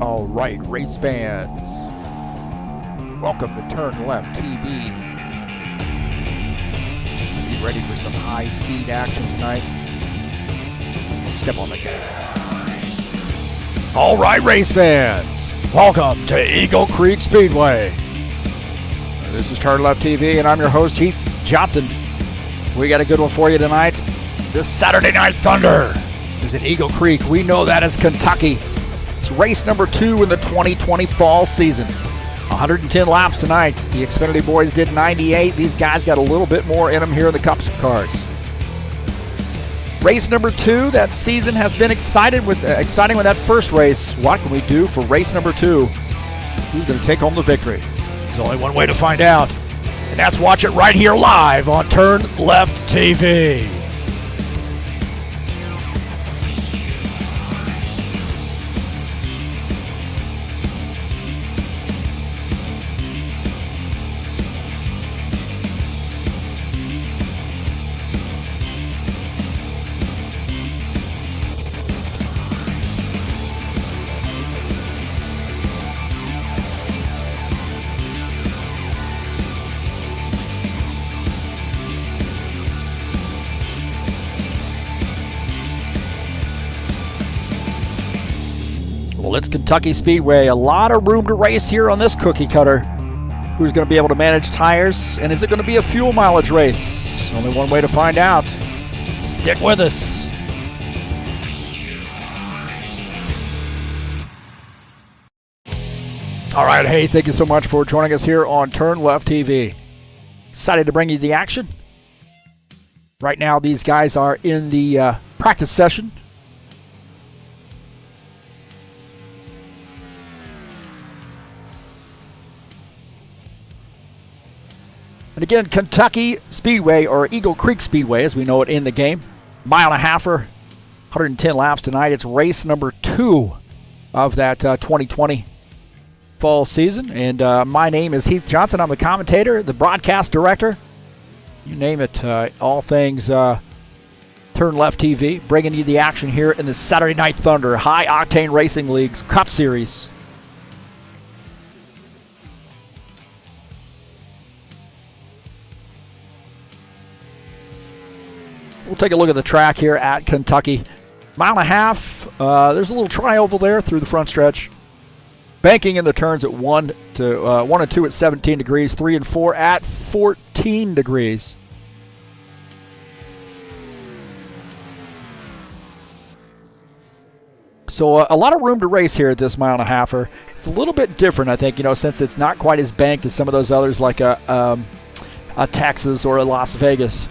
All right, race fans, welcome to TurnLeftTV. You ready for some high-speed action tonight? Step on the gas. All right, race fans, welcome to Eagle Creek Speedway. This is TurnLeftTV, and I'm your host, Heath Johnson. We got a good one for you tonight. This Saturday Night Thunder is in Eagle Creek. We know that as Kentucky. It's race number 2 in the 2020 fall season. 110 laps tonight. The Xfinity boys did 98. These guys got a little bit more in them here in the Cup cars. Race number 2, that season has been exciting with that first race. What can we do for race number 2? Who's going to take home the victory? There's only one way to find out, and that's watch it right here live on TurnLeftTV. Well, it's Kentucky Speedway. A lot of room to race here on this cookie cutter. Who's going to be able to manage tires? And is it going to be a fuel mileage race? Only one way to find out. Stick with us. All right, hey, thank you so much for joining us here on TurnLeftTV. Excited to bring you the action. Right now, these guys are in the practice session. And again, Kentucky Speedway, or Eagle Creek Speedway as we know it in the game. Mile and a halfer, 110 laps tonight. It's race number 2 of that 2020 fall season. And my name is Heath Johnson. I'm the commentator, the broadcast director. You name it, all things TurnLeftTV, bringing you the action here in the Saturday Night Thunder High Octane Racing League's Cup Series. We'll take a look at the track here at Kentucky. Mile and a half. There's a little tri-oval there through the front stretch. Banking in the turns at 1 and 2 at 17 degrees, 3 and 4 at 14 degrees. So a lot of room to race here at this mile and a halfer. It's a little bit different, I think, since it's not quite as banked as some of those others like a Texas or a Las Vegas.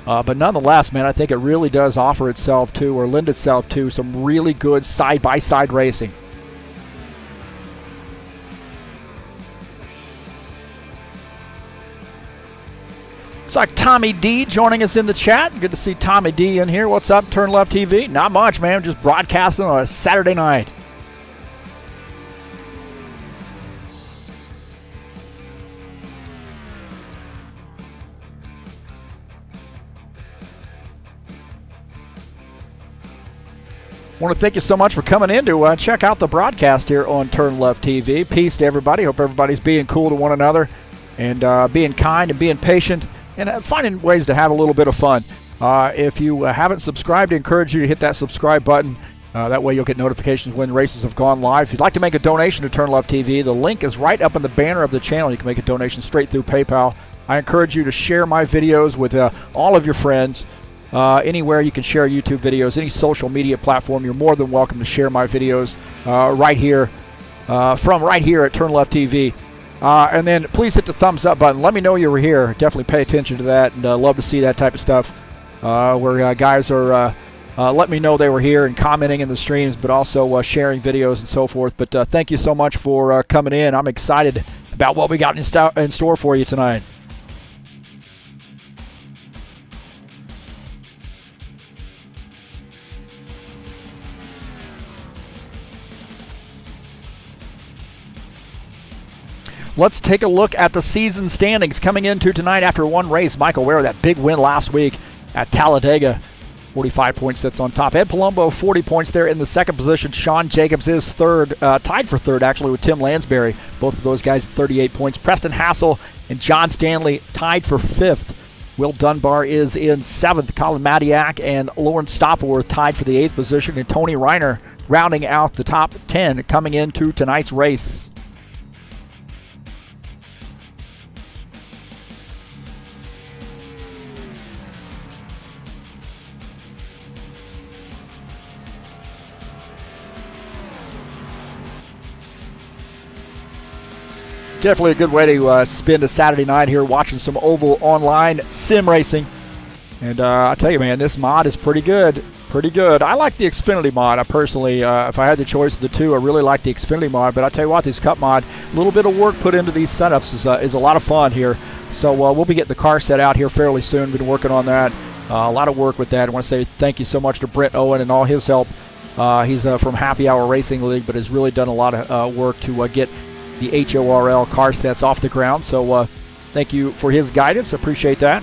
But nonetheless, man, I think it really does offer itself to, or lend itself to, some really good side-by-side racing. Looks like Tommy D joining us in the chat. Good to see Tommy D in here. What's up, TurnLeftTV? Not much, man. Just broadcasting on a Saturday night. I want to thank you so much for coming in to check out the broadcast here on TurnLeftTV. Peace to everybody. Hope everybody's being cool to one another and being kind and being patient and finding ways to have a little bit of fun. If you haven't subscribed, I encourage you to hit that subscribe button. That way you'll get notifications when races have gone live. If you'd like to make a donation to TurnLeftTV, the link is right up in the banner of the channel. You can make a donation straight through PayPal. I encourage you to share my videos with all of your friends. Anywhere you can share YouTube videos, any social media platform, you're more than welcome to share my videos right here, from right here at TurnLeftTV. And then please hit the thumbs up button. Let me know you were here. Definitely pay attention to that, and love to see that type of stuff where guys are letting me know they were here and commenting in the streams, but also sharing videos and so forth. But thank you so much for coming in. I'm excited about what we got in store for you tonight. Let's take a look at the season standings coming into tonight after one race. Michael Ware, that big win last week at Talladega. 45 points, sits on top. Ed Palumbo, 40 points there in the second position. Sean Jacobs is third, tied for third actually with Tim Lansbury. Both of those guys at 38 points. Preston Hassel and John Stanley tied for fifth. Will Dunbar is in seventh. Colin Madiak and Lawrence Stopworth tied for the eighth position. And Tony Reiner rounding out the top 10 coming into tonight's race. Definitely a good way to spend a Saturday night here watching some Oval Online sim racing. And I tell you, man, this mod is pretty good. Pretty good. I like the Xfinity mod. I personally, if I had the choice of the two, I really like the Xfinity mod. But I tell you what, this Cup mod, a little bit of work put into these setups is a lot of fun here. So we'll be getting the car set out here fairly soon. Been working on that. A lot of work with that. I want to say thank you so much to Brent Owen and all his help. He's from Happy Hour Racing League, but has really done a lot of work to get the HORL car sets off the ground. So thank you for his guidance. Appreciate that.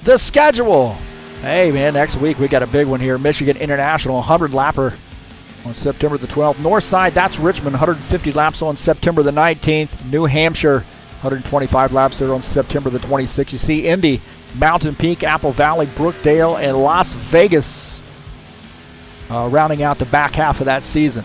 The schedule. Hey, man, next week we got a big one here. Michigan International 100-lapper on September the 12th. Northside, that's Richmond, 150 laps on September the 19th. New Hampshire, 125 laps there on September the 26th. You see Indy, Mountain Peak, Apple Valley, Brookdale, and Las Vegas rounding out the back half of that season.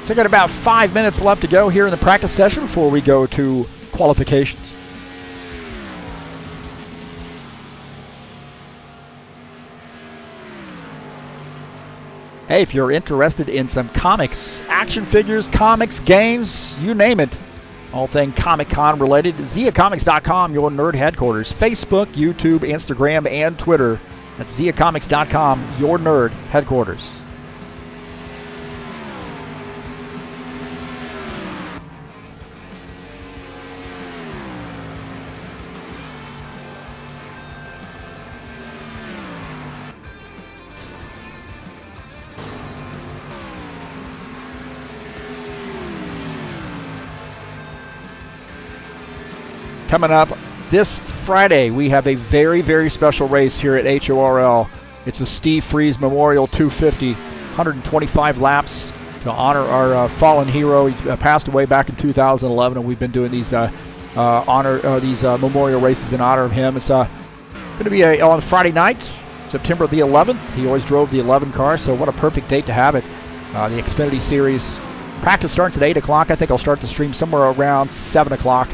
So I got about 5 minutes left to go here in the practice session before we go to qualifications. Hey, if you're interested in some comics, action figures, comics, games, you name it, all thing Comic-Con related, ZiaComics.com, your nerd headquarters. Facebook, YouTube, Instagram, and Twitter. That's ZiaComics.com, your nerd headquarters. Coming up this Friday, we have a very, very special race here at HORL. It's a Steve Freeze Memorial 250, 125 laps to honor our fallen hero. He passed away back in 2011, and we've been doing these memorial races in honor of him. It's going to be on Friday night, September the 11th. He always drove the 11 car, so what a perfect date to have it. The Xfinity Series. Practice starts at 8 o'clock. I think I'll start the stream somewhere around 7 o'clock.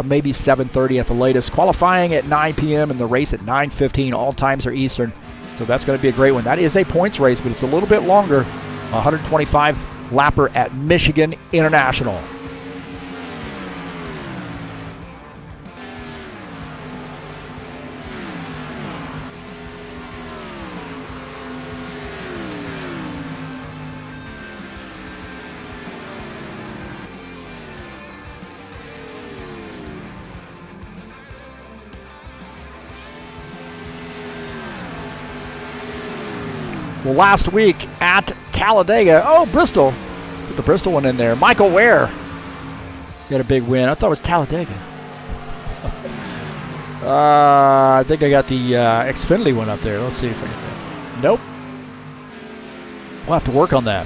Maybe 7:30 at the latest. Qualifying at 9 p.m. and the race at 9:15. All times are Eastern. So that's going to be a great one. That is a points race, but it's a little bit longer. 125 lapper at Michigan International. Well, last week at Talladega, Bristol. Put the Bristol one in there. Michael Ware got a big win. I thought it was Talladega. I think I got the Xfinity one up there. Let's see if I get that. Nope. We'll have to work on that.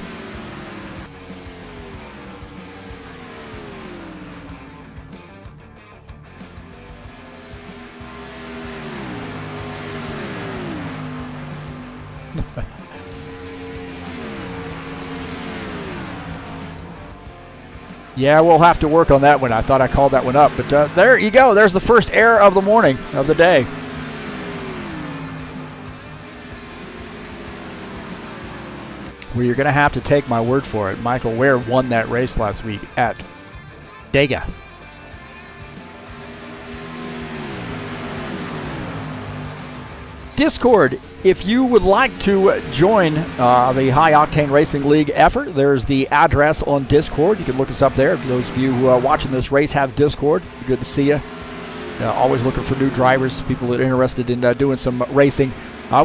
Yeah, we'll have to work on that one. I thought I called that one up. But there you go. There's the first error of the morning, of the day. Well, you're going to have to take my word for it. Michael Ware won that race last week at Dega. Discord. If you would like to join the High Octane Racing League effort, there's the address on Discord. You can look us up there. If those of you who are watching this race have Discord, good to see you. always looking for new drivers, people that are interested in doing some racing.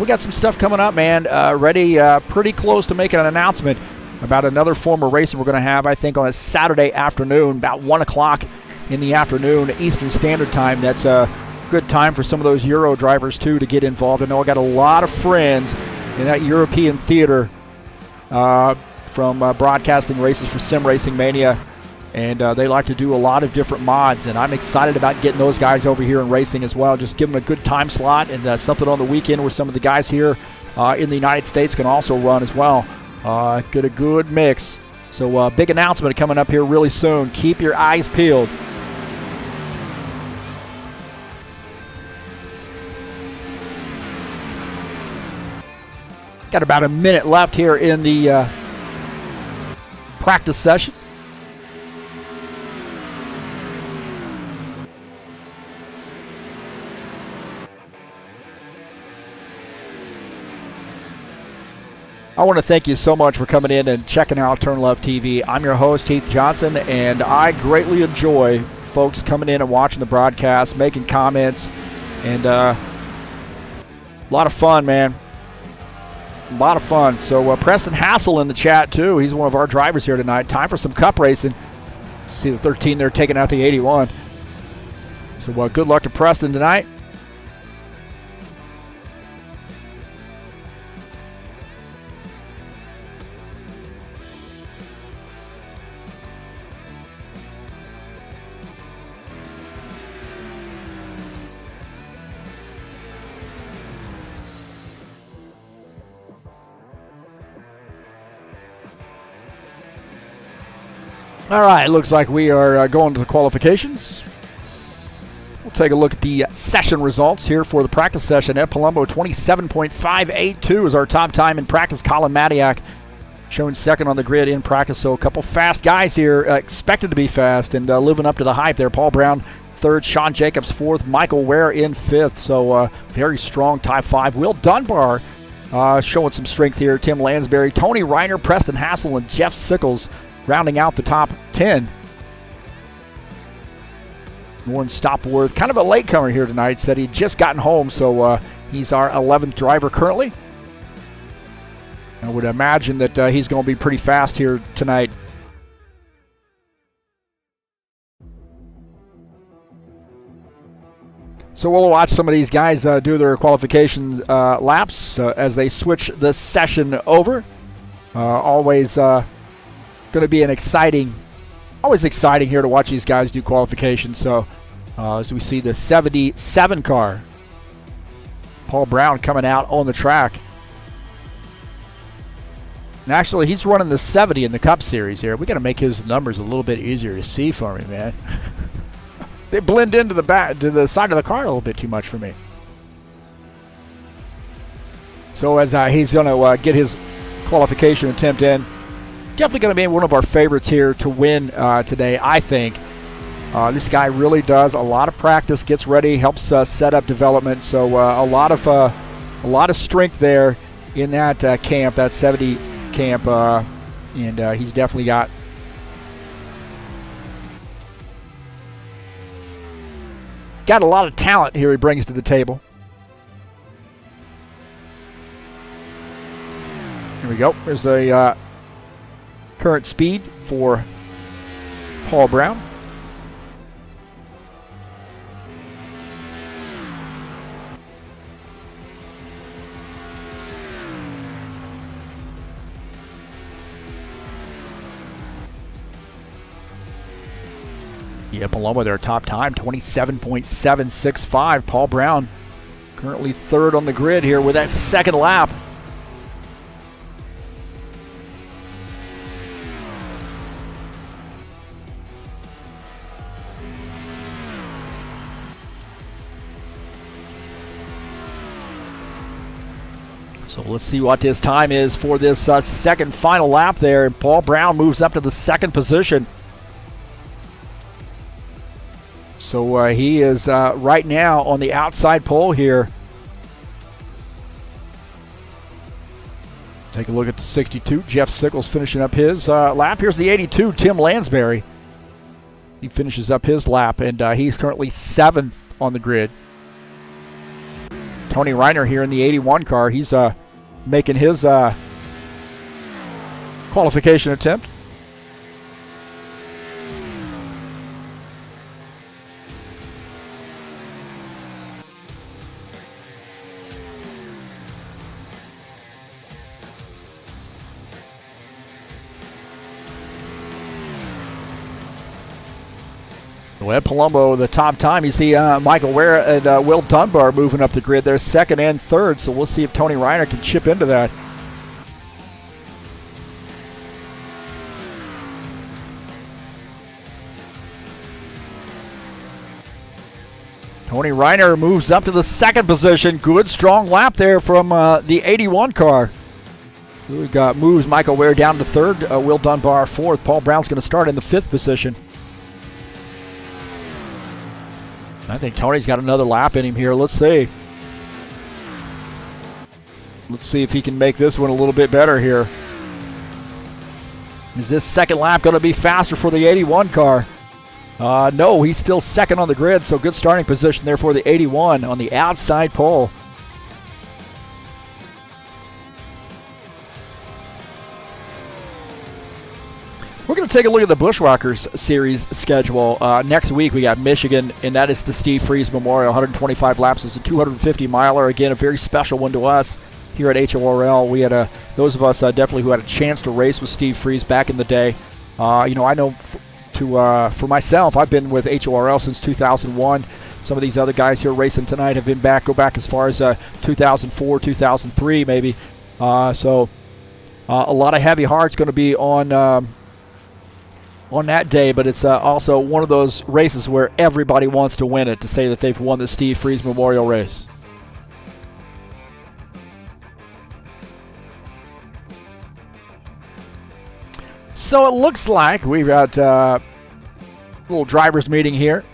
We got some stuff coming up, man. Ready, pretty close to making an announcement about another form of racing we're going to have, I think, on a Saturday afternoon, about 1 o'clock in the afternoon, Eastern Standard Time. That's a good time for some of those Euro drivers, too, to get involved. I know I got a lot of friends in that European theater from broadcasting races for Sim Racing Mania, and they like to do a lot of different mods, and I'm excited about getting those guys over here and racing as well. Just give them a good time slot and something on the weekend where some of the guys here in the United States can also run as well. Get a good mix. So big announcement coming up here really soon. Keep your eyes peeled. Got about a minute left here in the practice session. I want to thank you so much for coming in and checking out TurnLeftTV. I'm your host, Heath Johnson, and I greatly enjoy folks coming in and watching the broadcast, making comments, and a lot of fun, man. A lot of fun. So Preston Hassel in the chat, too. He's one of our drivers here tonight. Time for some cup racing. See the 13 there taking out the 81. So good luck to Preston tonight. All right, looks like we are going to the qualifications. We'll take a look at the session results here for the practice session. At Palumbo, 27.582 is our top time in practice. Colin Madiak showing second on the grid in practice. So a couple fast guys here, expected to be fast and living up to the hype there. Paul Brown, third. Sean Jacobs, fourth. Michael Ware in fifth. So very strong top five. Will Dunbar showing some strength here. Tim Lansbury, Tony Reiner, Preston Hassel, and Jeff Sickles rounding out the top 10. Warren Stopworth, kind of a latecomer here tonight, said he'd just gotten home, so he's our 11th driver currently. I would imagine that he's going to be pretty fast here tonight. So we'll watch some of these guys do their qualifications laps as they switch the session over. Always going to be always exciting here to watch these guys do qualifications. So as we see the 77 car, Paul Brown coming out on the track. And actually, he's running the 70 in the Cup Series here. We got to make his numbers a little bit easier to see for me, man. They blend into the back, to the side of the car a little bit too much for me. So as he's going to get his qualification attempt in, definitely going to be one of our favorites here to win today, I think. This guy really does a lot of practice, gets ready, helps set up development. So a lot of strength there in that camp, that 70 camp, and he's definitely got a lot of talent here he brings to the table. Here we go. There's a current speed for Paul Brown. Yeah, Paloma, their top time, 27.765. Paul Brown currently third on the grid here with that second lap. So let's see what his time is for this second final lap there. Paul Brown moves up to the second position. So he is right now on the outside pole here. Take a look at the 62. Jeff Sickles finishing up his lap. Here's the 82, Tim Lansbury. He finishes up his lap, and he's currently 7th on the grid. Tony Reiner here in the 81 car. He's making his qualification attempt. Ed Palumbo, the top time. You see Michael Ware and Will Dunbar moving up the grid. They're 2nd and 3rd, so we'll see if Tony Reiner can chip into that. Tony Reiner moves up to the 2nd position. Good, strong lap there from the 81 car. We got moves Michael Ware down to 3rd, Will Dunbar 4th. Paul Brown's going to start in the 5th position. I think Tony's got another lap in him here. Let's see. Let's see if he can make this one a little bit better here. Is this 2nd lap going to be faster for the 81 car? No, he's still 2nd on the grid, so good starting position there for the 81 on the outside pole. We're going to take a look at the Bushwhackers Series schedule. Next week we got Michigan, and that is the Steve Freeze Memorial, 125 laps. It's a 250-miler. Again, a very special one to us here at HORL. We had those of us definitely who had a chance to race with Steve Freeze back in the day. I know for myself, I've been with HORL since 2001. Some of these other guys here racing tonight have been go back as far as 2004, 2003 maybe. So a lot of heavy hearts going to be on that day, but it's also one of those races where everybody wants to win it, to say that they've won the Steve Freeze Memorial Race. So it looks like we've got a little drivers meeting here.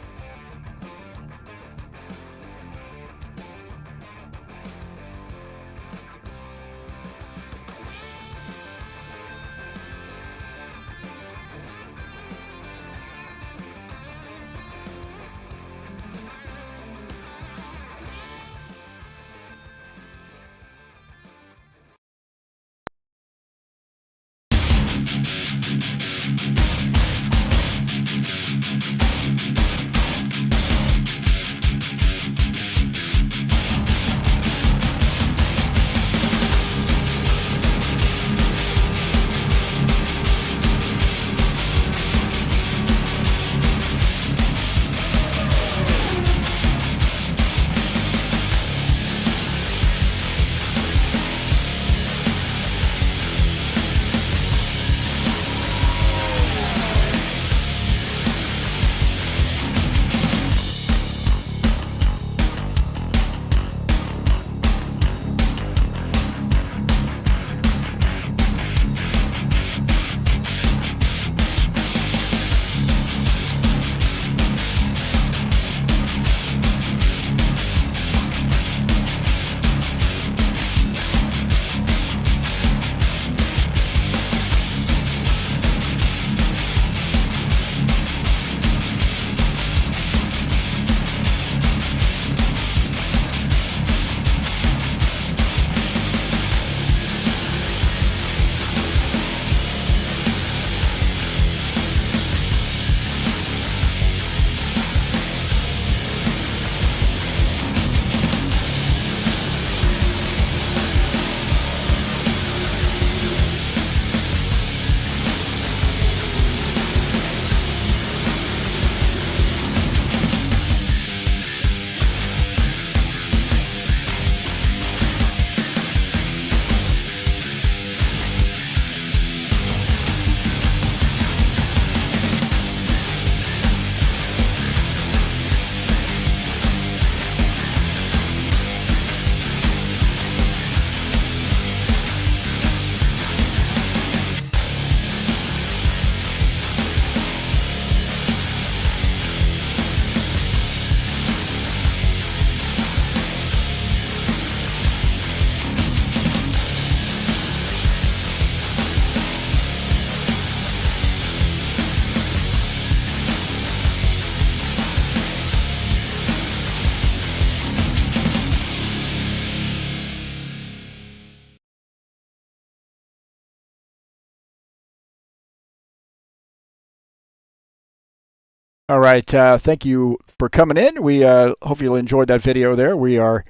All right, thank you for coming in. We hope you enjoyed that video there. We are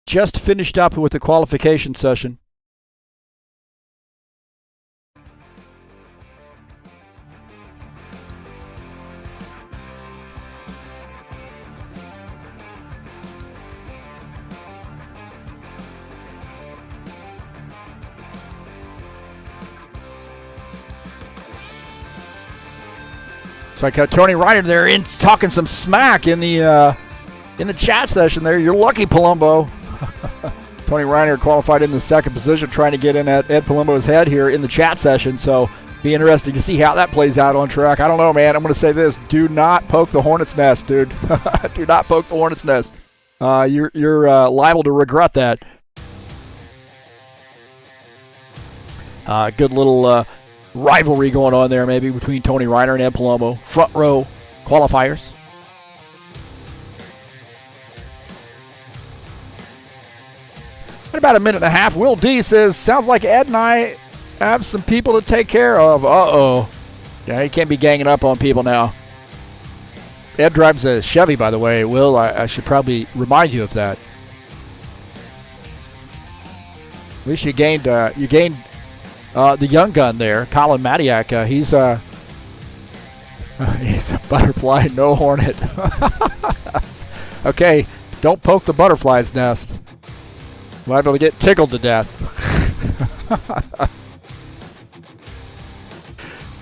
just finished up with the qualification session. It's like Tony Reiner there in talking some smack in the chat session there. You're lucky, Palumbo. Tony Reiner qualified in the second position, trying to get in at Ed Palumbo's head here in the chat session. So be interesting to see how that plays out on track. I don't know, man. I'm going to say this: do not poke the hornet's nest, dude. Do not poke the hornet's nest. You're liable to regret that. Good little rivalry going on there, maybe between Tony Reiner and Ed Palumbo. Front row qualifiers. In about a minute and a half, Will D says, sounds like Ed and I have some people to take care of. Uh-oh. Yeah, he can't be ganging up on people now. Ed drives a Chevy, by the way. Will, I should probably remind you of that. At least you gained the young gun there, Colin Matiak. He's a butterfly, no hornet. Okay, don't poke the butterfly's nest. Liable to get tickled to death.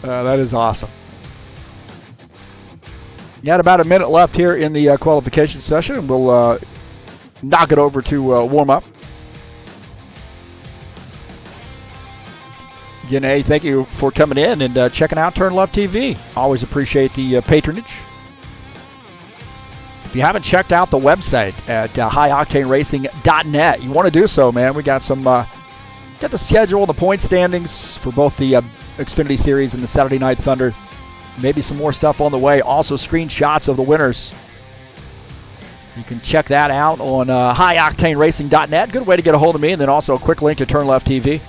That is awesome. You got about a minute left here in the qualification session, and we'll knock it over to warm up. Again, hey, thank you for coming in and checking out TurnLeftTV. Always appreciate the patronage. If you haven't checked out the website at highoctaneracing.net, you want to do so, man. We got some, got the schedule, the point standings for both the Xfinity Series and the Saturday Night Thunder. Maybe some more stuff on the way. Also, screenshots of the winners. You can check that out on highoctaneracing.net. Good way to get a hold of me, and then also a quick link to TurnLeftTV.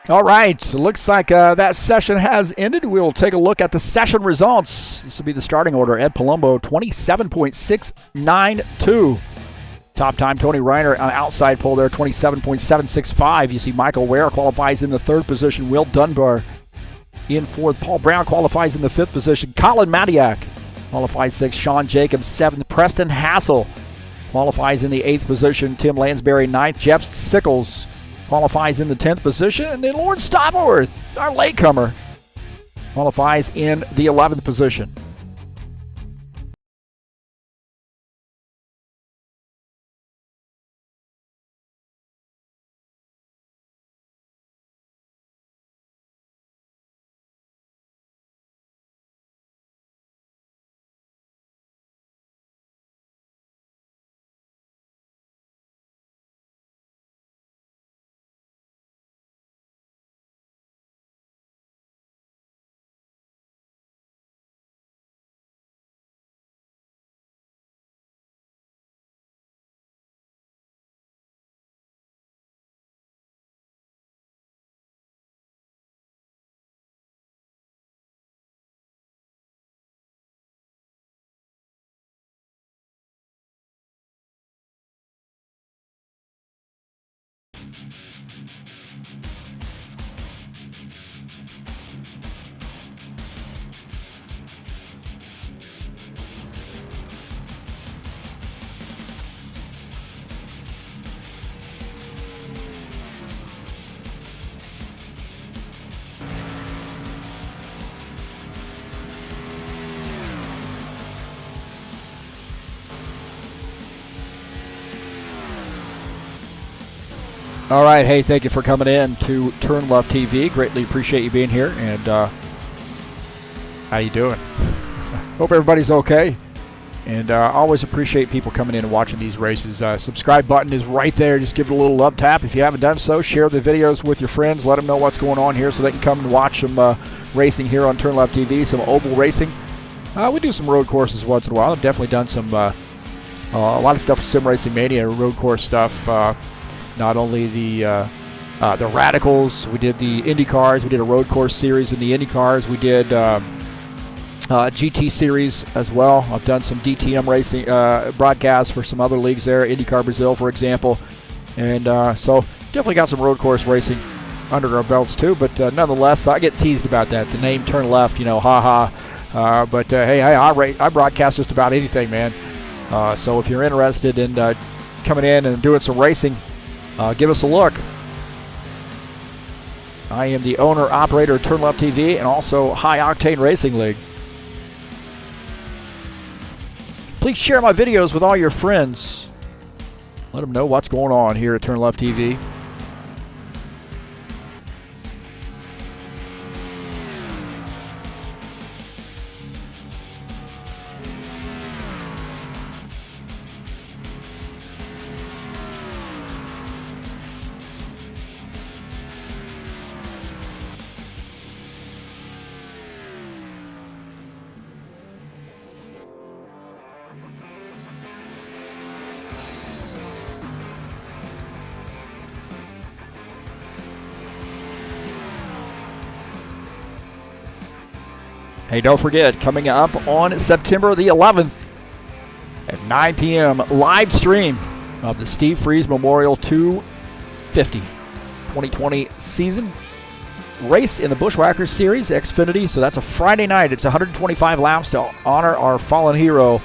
All right, so looks like that session has ended. We'll take a look at the session results. This will be the starting order. Ed Palumbo, 27.692. Top time, Tony Reiner on outside pole there, 27.765. You see Michael Ware qualifies in the third position. Will Dunbar in fourth. Paul Brown qualifies in the fifth position. Colin Matiak qualifies sixth. Sean Jacobs, seventh. Preston Hassel qualifies in the eighth position. Tim Lansbury, ninth. Jeff Sickles qualifies in the 10th position. And then Lawrence Stopworth, our latecomer, qualifies in the 11th position. All right, hey, thank you for coming in to TurnLeftTV. Greatly appreciate you being here. And how you doing? Hope everybody's okay. And I always appreciate people coming in and watching these races. Subscribe button is right there. Just give it a little love tap. If you haven't done so, share the videos with your friends. Let them know what's going on here so they can come and watch some racing here on TurnLeftTV, some oval racing. We do some road courses once in a while. I've definitely done some a lot of stuff with Sim Racing Mania, road course stuff. Not only the Radicals, we did the Indy cars. We did a road course series in the Indy cars. We did GT series as well. I've done some DTM racing broadcasts for some other leagues there, IndyCar Brazil, for example. And so definitely got some road course racing under our belts too. But nonetheless, I get teased about that. The name Turn Left, haha. But hey, I broadcast just about anything, man. So if you're interested in coming in and doing some racing, give us a look. I am the owner, operator of TurnLeftTV and also High Octane Racing League. Please share my videos with all your friends. Let them know what's going on here at TurnLeftTV. Hey, don't forget, coming up on September the 11th at 9 p.m., live stream of the Steve Freeze Memorial 250 2020 season race in the Bushwhackers Series, Xfinity. So that's a Friday night. It's 125 laps to honor our fallen hero,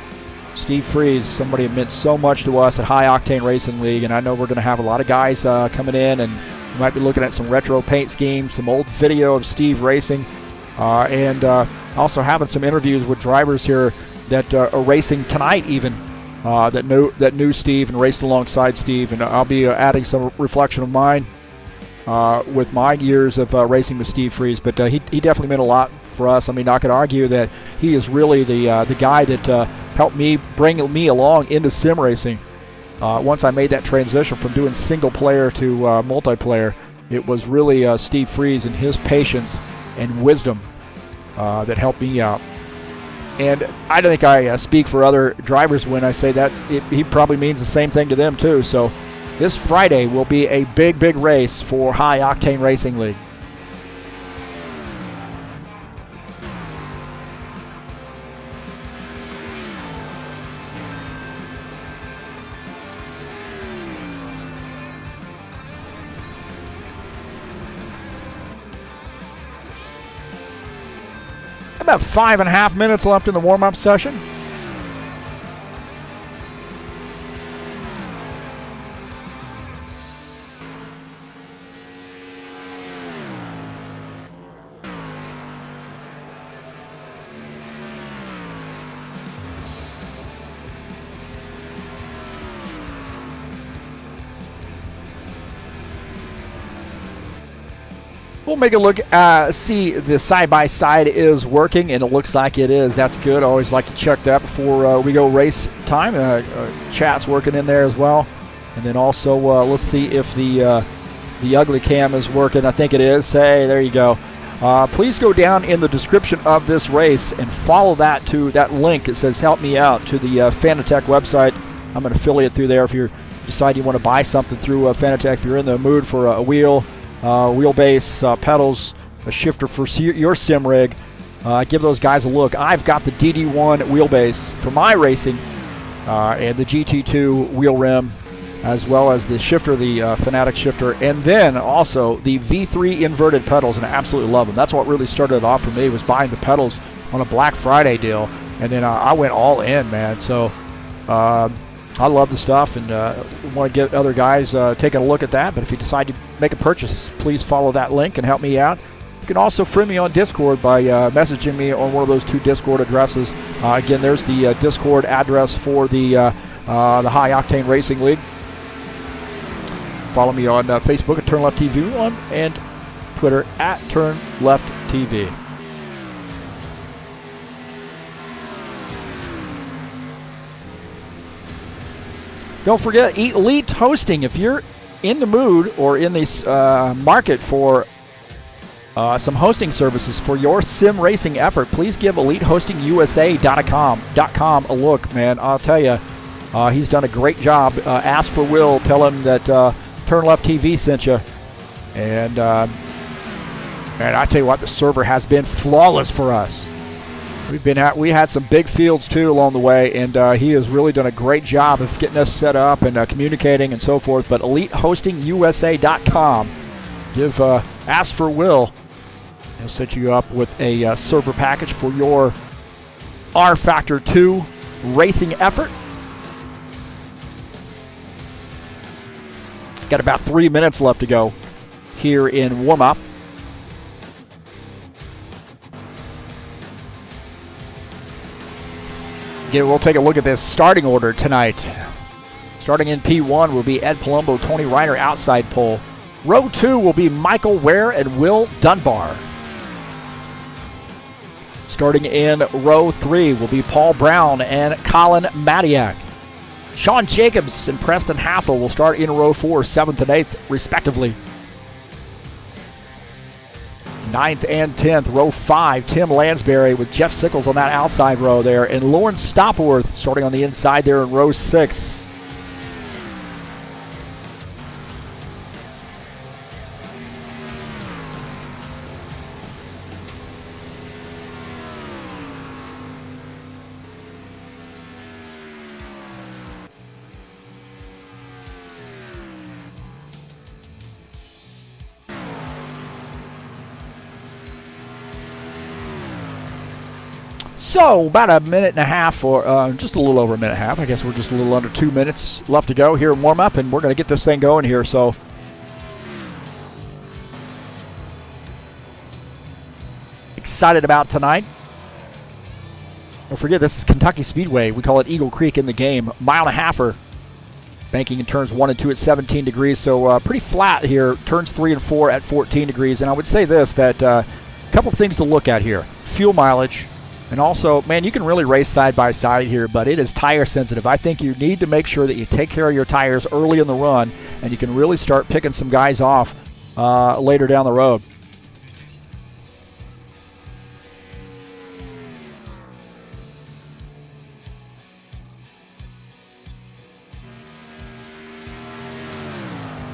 Steve Freeze, somebody who meant so much to us at High Octane Racing League. And I know we're going to have a lot of guys coming in, and we might be looking at some retro paint schemes, some old video of Steve racing, and also having some interviews with drivers here that are racing tonight even, that knew Steve and raced alongside Steve. And I'll be adding some reflection of mine with my years of racing with Steve Freeze. But he definitely meant a lot for us. I mean, I could argue that he is really the guy that helped me bring me along into sim racing. Once I made that transition from doing single player to multiplayer, it was really Steve Freeze and his patience and wisdom that helped me out. And I don't think I speak for other drivers when I say that. He probably means the same thing to them too. So this Friday will be a big race for High Octane Racing League. About 5.5 minutes left in the warm-up session. We'll make a look, see the side-by-side is working, and it looks like it is. That's good. I always like to check that before we go race time. Chat's working in there as well. And then also, let's see if the ugly cam is working. I think it is. Hey, there you go. Please go down in the description of this race and follow that to that link. It says help me out to the Fanatec website. I'm an affiliate through there if you decide you want to buy something through Fanatec. If you're in the mood for a wheel, wheelbase, pedals, a shifter for your sim rig, give those guys a look. I've got the DD1 wheelbase for my racing and the GT2 wheel rim, as well as the shifter, the Fanatec shifter, and then also the V3 inverted pedals, and I absolutely love them. That's what really started it off for me, was buying the pedals on a Black Friday deal, and then I went all in, man. So I love the stuff, and want to get other guys taking a look at that. But if you decide to make a purchase, please follow that link and help me out. You can also friend me on Discord by messaging me on one of those 2 Discord addresses. Again, there's the Discord address for the High Octane Racing League. Follow me on Facebook at TurnLeftTV and Twitter at TurnLeftTV. Don't forget Elite Hosting. If you're in the mood or in the market for some hosting services for your sim racing effort, please give EliteHostingUSA.com a look, man. I'll tell you, he's done a great job. Ask for Will. Tell him that TurnLeftTV sent you. And man, I tell you what, the server has been flawless for us. We had some big fields too along the way, and he has really done a great job of getting us set up and communicating and so forth. But EliteHostingUSA.com, ask for Will. He'll set you up with a server package for your rFactor 2 racing effort. Got about 3 minutes left to go here in warm-up. Again, we'll take a look at this starting order tonight. Starting in P1 will be Ed Palumbo, Tony Reiner, outside pole. Row 2 will be Michael Ware and Will Dunbar. Starting in row 3 will be Paul Brown and Colin Matiak. Sean Jacobs and Preston Hassel will start in row 4, 7th and 8th, respectively. 9th and 10th, row 5, Tim Lansbury with Jeff Sickles on that outside row there, and Lawrence Stopworth starting on the inside there in row 6. So, about a minute and a half, or just a little over a minute and a half. I guess we're just a little under 2 minutes left to go here in warm-up, and we're going to get this thing going here. So, excited about tonight. Don't forget, this is Kentucky Speedway. We call it Eagle Creek in the game. Mile and a halfer. Banking in turns 1 and 2 at 17 degrees, so pretty flat here. Turns 3 and 4 at 14 degrees. And I would say this, that a couple things to look at here. Fuel mileage. And also, man, you can really race side by side here, but it is tire sensitive. I think you need to make sure that you take care of your tires early in the run, and you can really start picking some guys off later down the road.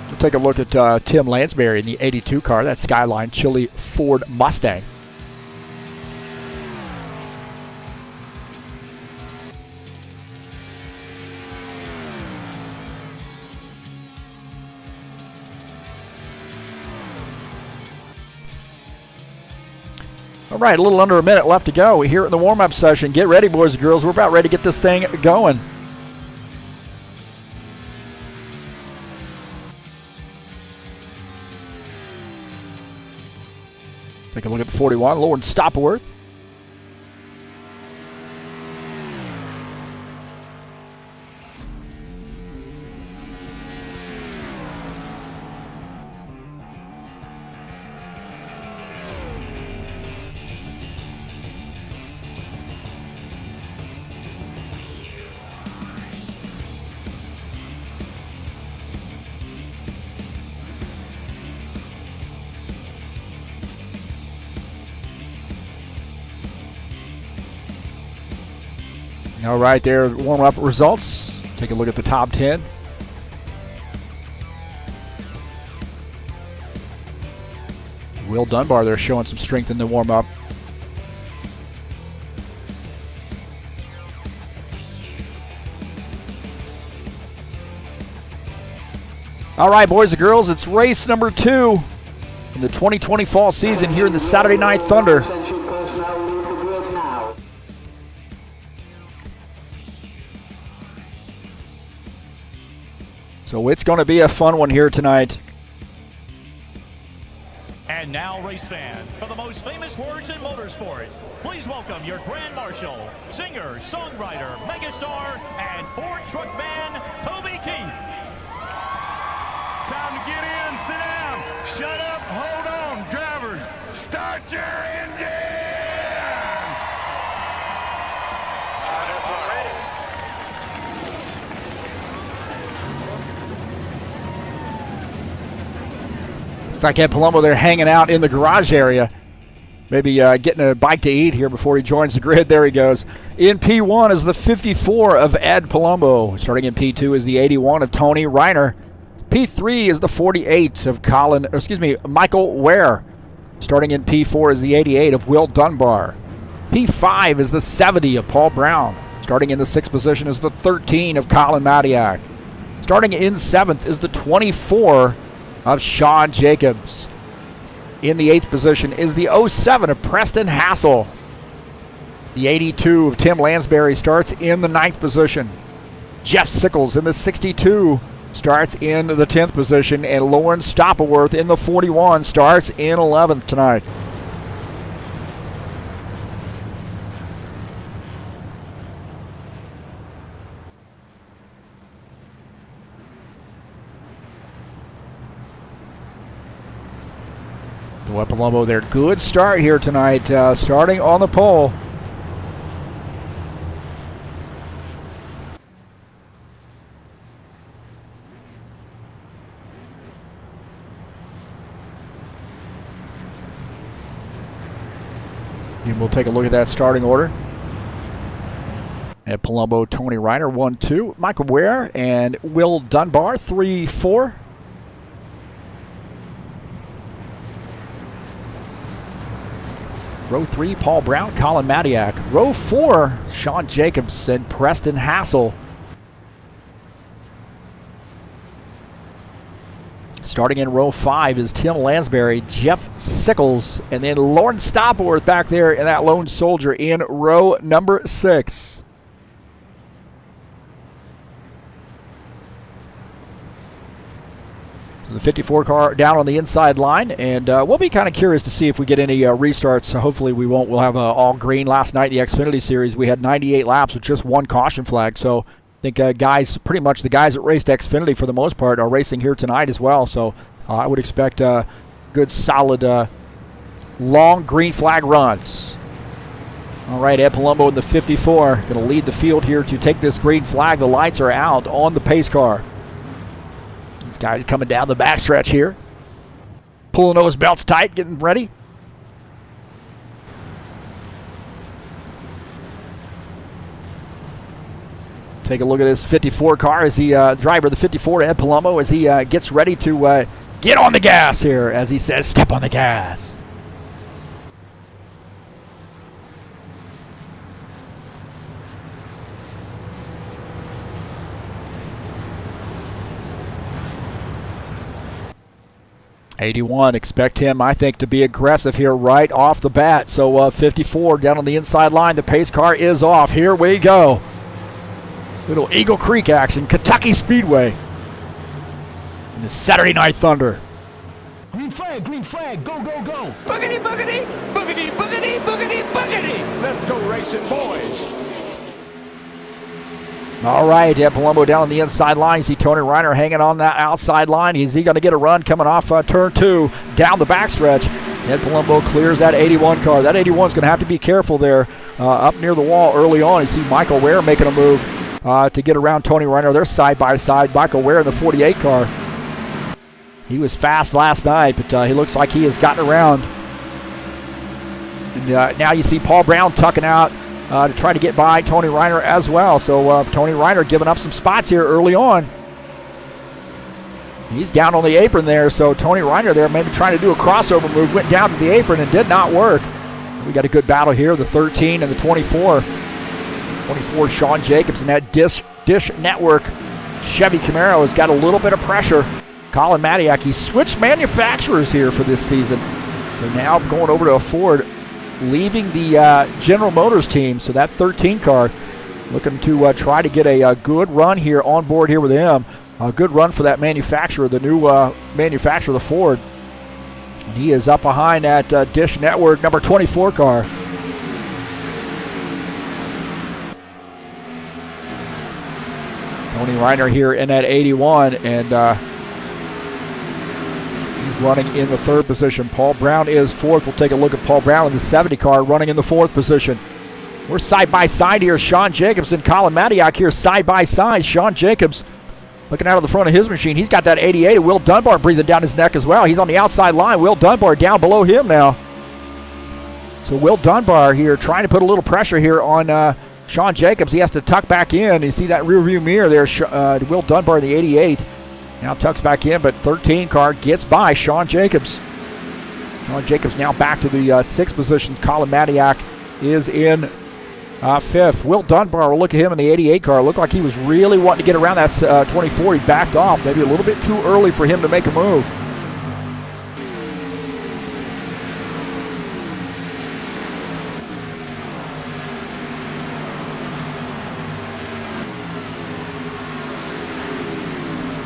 We'll take a look at Tim Lansbury in the 82 car, that Skyline Chili Ford Mustang. All right, a little under a minute left to go here in the warm-up session. Get ready, boys and girls. We're about ready to get this thing going. Take a look at the 41, Lawrence Stopworth. All right, there, warm-up results. Take a look at the top 10. Will Dunbar there showing some strength in the warm-up. All right, boys and girls, it's race number 2 in the 2020 fall season here in the Saturday Night Thunder. So it's going to be a fun one here tonight. And now, race fans, for the most famous words in motorsports, please welcome your Grand Marshal, singer, songwriter, megastar, and Ford truck man, Toby Keith. It's time to get in, sit down, shut up, hold on, drivers, start your engines! Looks like Ed Palumbo there hanging out in the garage area. Maybe getting a bite to eat here before he joins the grid. There he goes. In P1 is the 54 of Ed Palumbo. Starting in P2 is the 81 of Tony Reiner. P3 is the 48 of Michael Ware. Starting in P4 is the 88 of Will Dunbar. P5 is the 70 of Paul Brown. Starting in the 6th position is the 13 of Colin Matiak. Starting in 7th is the 24 of Sean Jacobs. In the 8th position is the 07 of Preston Hassel. The 82 of Tim Lansbury starts in the 9th position. Jeff Sickles in the 62 starts in the 10th position, and Lauren Stoppleworth in the 41 starts in 11th tonight. Palumbo there. Good start here tonight, starting on the pole. And we'll take a look at that starting order. At Palumbo, Tony Reiner, 1-2. Michael Ware and Will Dunbar, 3-4. Row 3, Paul Brown, Colin Matiak. Row 4, Sean Jacobs and Preston Hassel. Starting in row 5 is Tim Lansbury, Jeff Sickles, and then Lauren Stoppleworth back there in that lone soldier in row number 6. The 54 car down on the inside line, and we'll be kind of curious to see if we get any restarts. Hopefully we won't. We'll have all green. Last night in the Xfinity Series, we had 98 laps with just one caution flag. So I think guys, pretty much the guys that raced Xfinity for the most part are racing here tonight as well. So I would expect good, solid, long green flag runs. All right, Ed Palumbo in the 54 going to lead the field here to take this green flag. The lights are out on the pace car. This guy's coming down the backstretch here. Pulling those belts tight, getting ready. Take a look at this 54 car as the driver of the 54, Ed Palumbo, as he gets ready to get on the gas here, as he says, step on the gas. '81, expect him, I think, to be aggressive here right off the bat. So 54 down on the inside line. The pace car is off. Here we go. Little Eagle Creek action, Kentucky Speedway. In the Saturday Night Thunder. Green flag, go, go, go. Boogity, boogity, boogity, boogity, boogity, boogity. Let's go racing, boys. All right, Ed Palumbo down on the inside line. You see Tony Reiner hanging on that outside line. Is he going to get a run coming off turn 2 down the backstretch? Ed Palumbo clears that 81 car. That 81 is going to have to be careful there up near the wall early on. You see Michael Ware making a move to get around Tony Reiner. They're side by side. Michael Ware in the 48 car. He was fast last night, but he looks like he has gotten around. And now you see Paul Brown tucking out to try to get by Tony Reiner as well. So Tony Reiner giving up some spots here early on. He's down on the apron there, so Tony Reiner there maybe trying to do a crossover move, went down to the apron and did not work. We got a good battle here, the 13 and the 24. 24, Sean Jacobs, and that Dish Network Chevy Camaro has got a little bit of pressure. Colin Matiak, he switched manufacturers here for this season. So now going over to a Ford, leaving the General Motors team. So that 13 car looking to try to get a good run here on board here with him. A good run for that manufacturer, the new manufacturer, the Ford. And he is up behind that Dish Network number 24 car. Tony Reiner here in that 81, and he's running in the 3rd position. Paul Brown is 4th. We'll take a look at Paul Brown in the 70 car running in the 4th position. We're side by side here. Sean Jacobs and Colin Matiak here side by side. Sean Jacobs Looking out of the front of his machine, he's got that 88 of Will Dunbar breathing down his neck as well. He's on the outside line. Will Dunbar down below him now. So Will Dunbar here trying to put a little pressure here on Sean Jacobs. He has to tuck back in. You see that rear view mirror there. Will Dunbar in the 88 now tucks back in, but 13 car gets by Sean Jacobs. Sean Jacobs now back to the 6th position. Colin Madiak is in 5th. Will Dunbar, look at him in the 88 car. Looked like he was really wanting to get around that 24. He backed off. Maybe a little bit too early for him to make a move.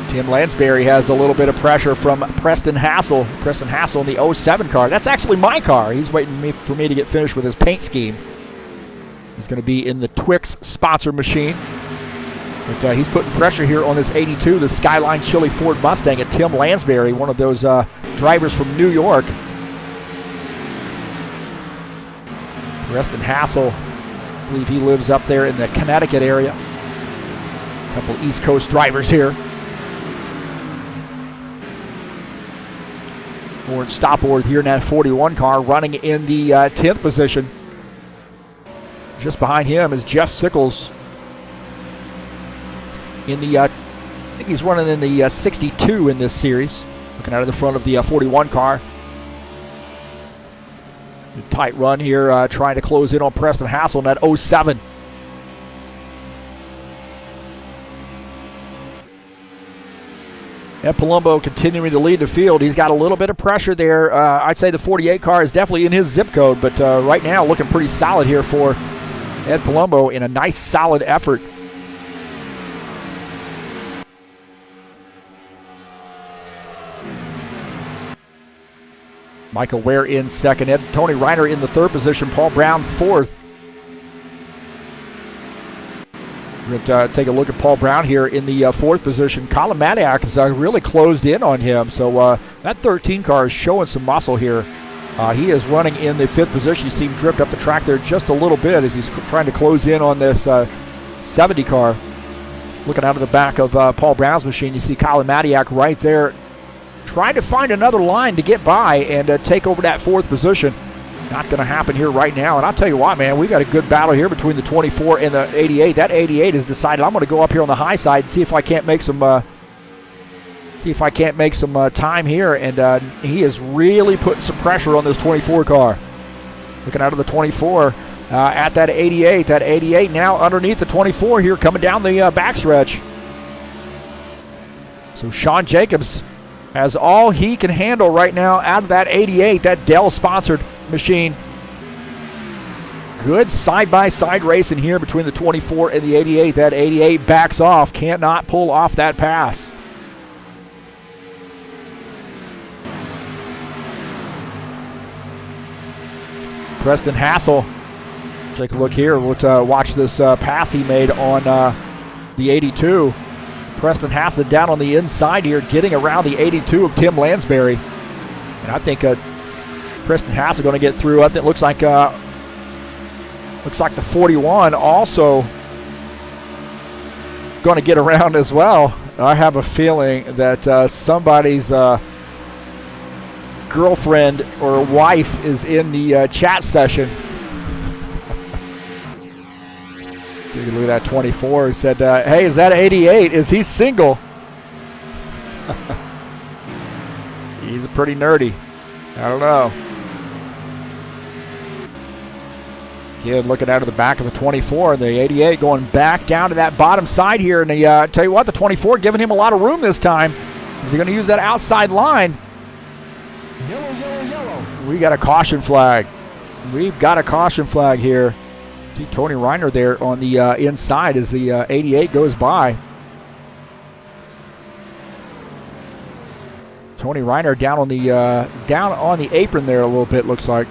Tim Lansbury has a little bit of pressure from Preston Hassel. Preston Hassel in the 07 car. That's actually my car. He's waiting for me to get finished with his paint scheme. He's going to be in the Twix sponsor machine. But he's putting pressure here on this 82, the Skyline Chili Ford Mustang at Tim Lansbury, one of those drivers from New York. Preston Hassel, I believe he lives up there in the Connecticut area. A couple East Coast drivers here. Warren Stopworth here in that 41 car, running in the 10th position. Just behind him is Jeff Sickles in the, I think he's running in the 62 in this series. Looking out of the front of the 41 car. A tight run here, trying to close in on Preston Hassel in that 07. Ed Palumbo continuing to lead the field. He's got a little bit of pressure there. I'd say the 48 car is definitely in his zip code, but right now looking pretty solid here for Ed Palumbo in a nice solid effort. Michael Ware in second. Tony Reiner in the 3rd position. Paul Brown 4th. We're going to take a look at Paul Brown here in the 4th position. Colin Madiak has really closed in on him. So that 13 car is showing some muscle here. He is running in the 5th position. You see him drift up the track there just a little bit as he's trying to close in on this 70 car. Looking out of the back of Paul Brown's machine, you see Colin Madiak right there trying to find another line to get by and take over that 4th position. Not going to happen here right now. And I'll tell you what, man, we've got a good battle here between the 24 and the 88. That 88 has decided I'm going to go up here on the high side and see if I can't make some time here. And he is really putting some pressure on this 24 car. Looking out of the 24 at that 88. That 88 now underneath the 24 here, coming down the backstretch. So Sean Jacobs has all he can handle right now out of that 88, that Dell-sponsored machine. Good side-by-side racing here between the 24 and the 88. That 88 backs off, cannot pull off that pass. Preston Hassel, take a look here. We'll watch this pass he made on the 82. Preston Hassel down on the inside here, getting around the 82 of Tim Lansbury. And I think Preston Hassel going to get through. I think it looks like the 41 also going to get around as well. I have a feeling that somebody's girlfriend or wife is in the chat session. You can look at that 24. He said, hey, is that 88? Is he single? He's pretty nerdy. I don't know. Again, looking out of the back of the 24 and the 88 going back down to that bottom side here. And tell you what, the 24 giving him a lot of room this time. Is he going to use that outside line? Yellow, yellow, yellow. We got a caution flag. We've got a caution flag here. See Tony Reiner there on the inside as the 88 goes by. Tony Reiner down on the apron there a little bit, looks like.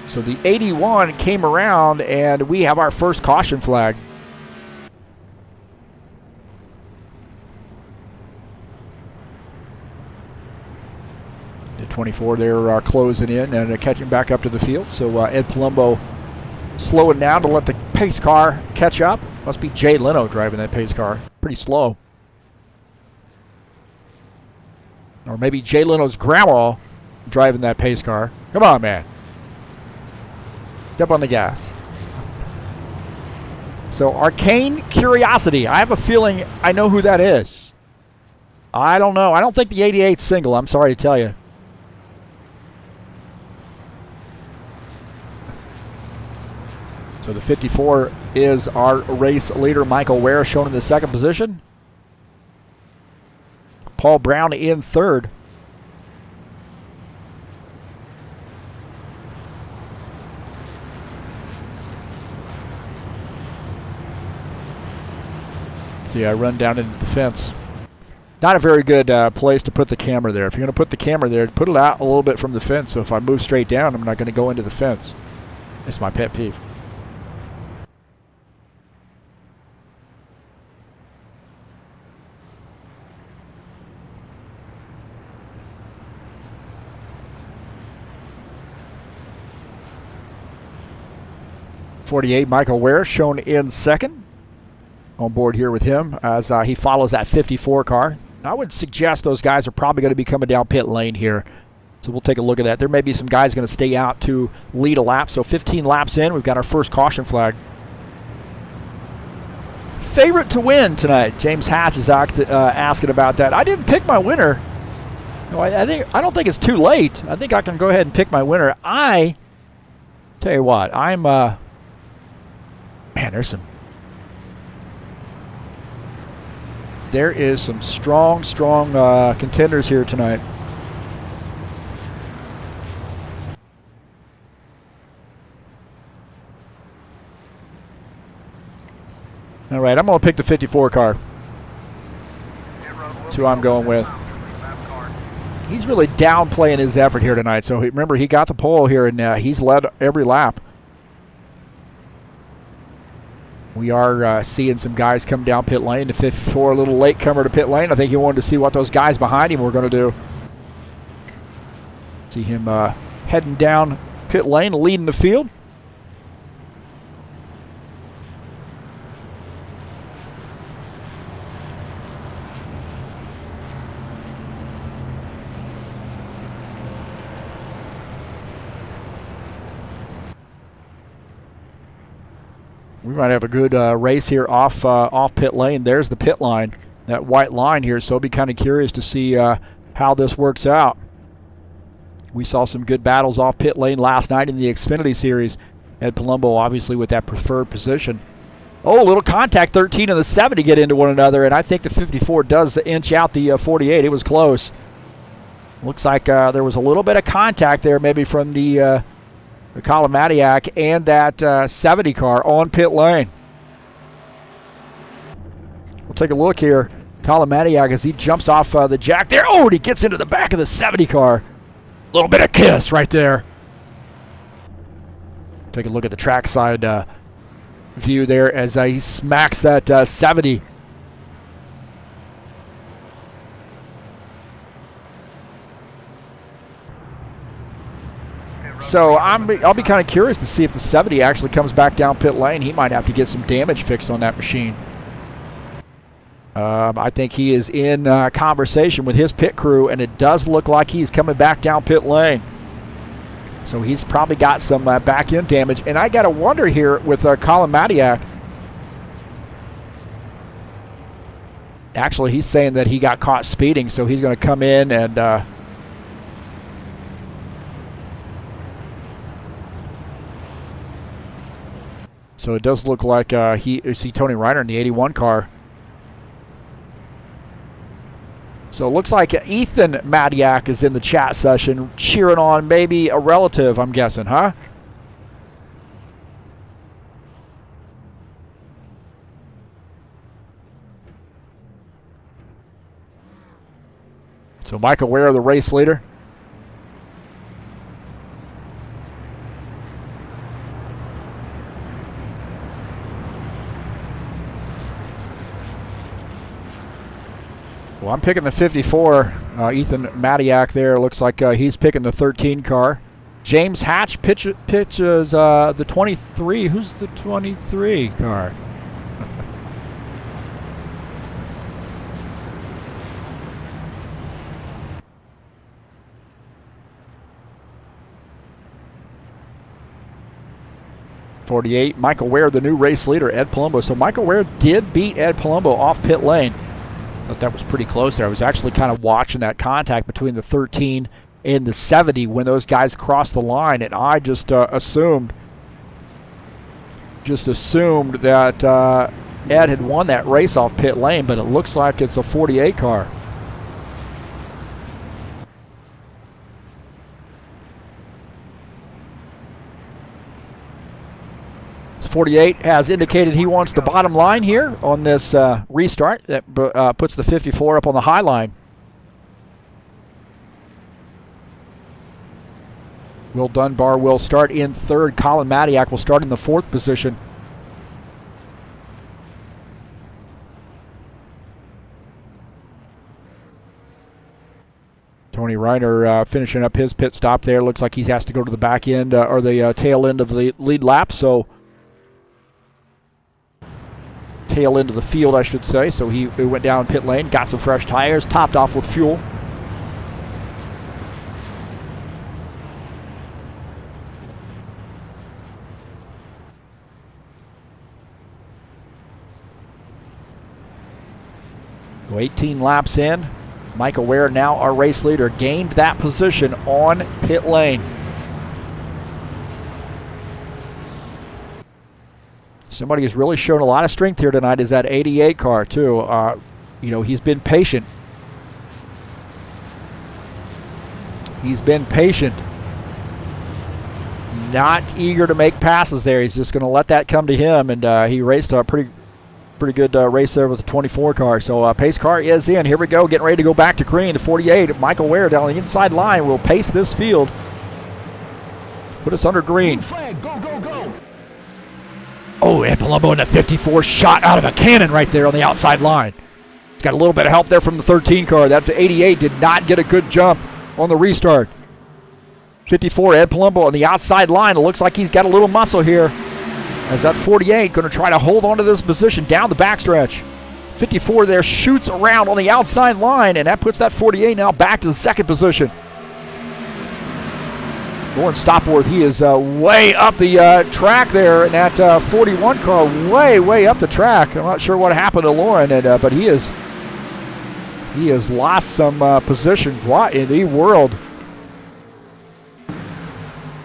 So the 81 came around, and we have our first caution flag. The 24 there closing in and catching back up to the field. So Ed Palumbo slowing down to let the pace car catch up. Must be Jay Leno driving that pace car. Pretty slow. Or maybe Jay Leno's grandma driving that pace car. Come on, man. Step on the gas. So, Arcane Curiosity. I have a feeling I know who that is. I don't know. I don't think the 88's single. I'm sorry to tell you. So the 54 is our race leader, Michael Ware, shown in the second position. Paul Brown in third. See, I run down into the fence. Not a very good place to put the camera there. If you're going to put the camera there, put it out a little bit from the fence. So if I move straight down, I'm not going to go into the fence. It's my pet peeve. .48 Michael Ware shown in second. On board here with him as he follows that 54 car. I would suggest those guys are probably going to be coming down pit lane here. So we'll take a look at that. There may be some guys going to stay out to lead a lap. So 15 laps in, we've got our first caution flag. Favorite to win tonight. James Hatch is asking about that. I didn't pick my winner. No, I don't think it's too late. I think I can go ahead and pick my winner. I tell you what, I'm man, there is some strong contenders here tonight. All right, I'm going to pick the 54 car. That's who I'm going with. He's really downplaying his effort here tonight. So remember, he got the pole here, and he's led every lap. We are seeing some guys come down pit lane. The 54, a little latecomer to pit lane. I think he wanted to see what those guys behind him were going to do. See him heading down pit lane, leading the field. We might have a good race here off pit lane. There's the pit line, that white line here. So I'll be kind of curious to see how this works out. We saw some good battles off pit lane last night in the Xfinity Series. Ed Palumbo obviously with that preferred position. Oh, a little contact. 13 and the 70 get into one another, and I think the 54 does inch out the 48. It was close. Looks like there was a little bit of contact there, maybe from the Kalamadiak and that 70 car on pit lane. We'll take a look here. Kalamadiak as he jumps off the jack there. Oh, and he gets into the back of the 70 car. A little bit of kiss right there. Take a look at the trackside view there as he smacks that 70. So I'll be kind of curious to see if the 70 actually comes back down pit lane. He might have to get some damage fixed on that machine. I think he is in conversation with his pit crew, and it does look like he's coming back down pit lane. So he's probably got some back end damage. And I got to wonder here with Colin Madiak. Actually, he's saying that he got caught speeding, so he's going to come in and so it does look like you see Tony Reiner in the 81 car. So it looks like Ethan Madiak is in the chat session cheering on maybe a relative, I'm guessing, huh? So Michael Ware, the race leader. Well, I'm picking the 54. Ethan Madiak there. Looks like he's picking the 13 car. James Hatch pitches the 23. Who's the 23 car? .48. Michael Ware, the new race leader, Ed Palumbo. So Michael Ware did beat Ed Palumbo off pit lane. Thought that was pretty close there. I was actually kind of watching that contact between the 13 and the 70 when those guys crossed the line, and I just assumed that Ed had won that race off pit lane, but it looks like it's a 48 car. This 48 has indicated he wants the bottom line here on this restart. That puts the 54 up on the high line. Will Dunbar will start in third. Colin Madiak will start in the fourth position. Tony Reiner finishing up his pit stop there. Looks like he has to go to the back end or the tail end of the lead lap. So tail end of the field, I should say. So he went down pit lane, got some fresh tires, topped off with fuel. So 18 laps in. Michael Ware, now our race leader, gained that position on pit lane. Somebody who's really shown a lot of strength here tonight is that 88 car, too. You know, he's been patient. He's been patient. Not eager to make passes there. He's just going to let that come to him, and he raced a pretty good race there with the 24 car. So pace car is in. Here we go, getting ready to go back to green. The 48, Michael Ware down the inside line will pace this field. Put us under green. Flag, go, go, go. Oh, and Palumbo in that 54 shot out of a cannon right there on the outside line. Got a little bit of help there from the 13 car. That 88 did not get a good jump on the restart. 54, Ed Palumbo on the outside line. It looks like he's got a little muscle here. As that 48 going to try to hold on to this position down the backstretch. 54 there shoots around on the outside line, and that puts that 48 now back to the second position. Lauren Stopworth, he is way up the track there in that 41 car, way up the track. I'm not sure what happened to Lauren, but he has lost some position. What in the world?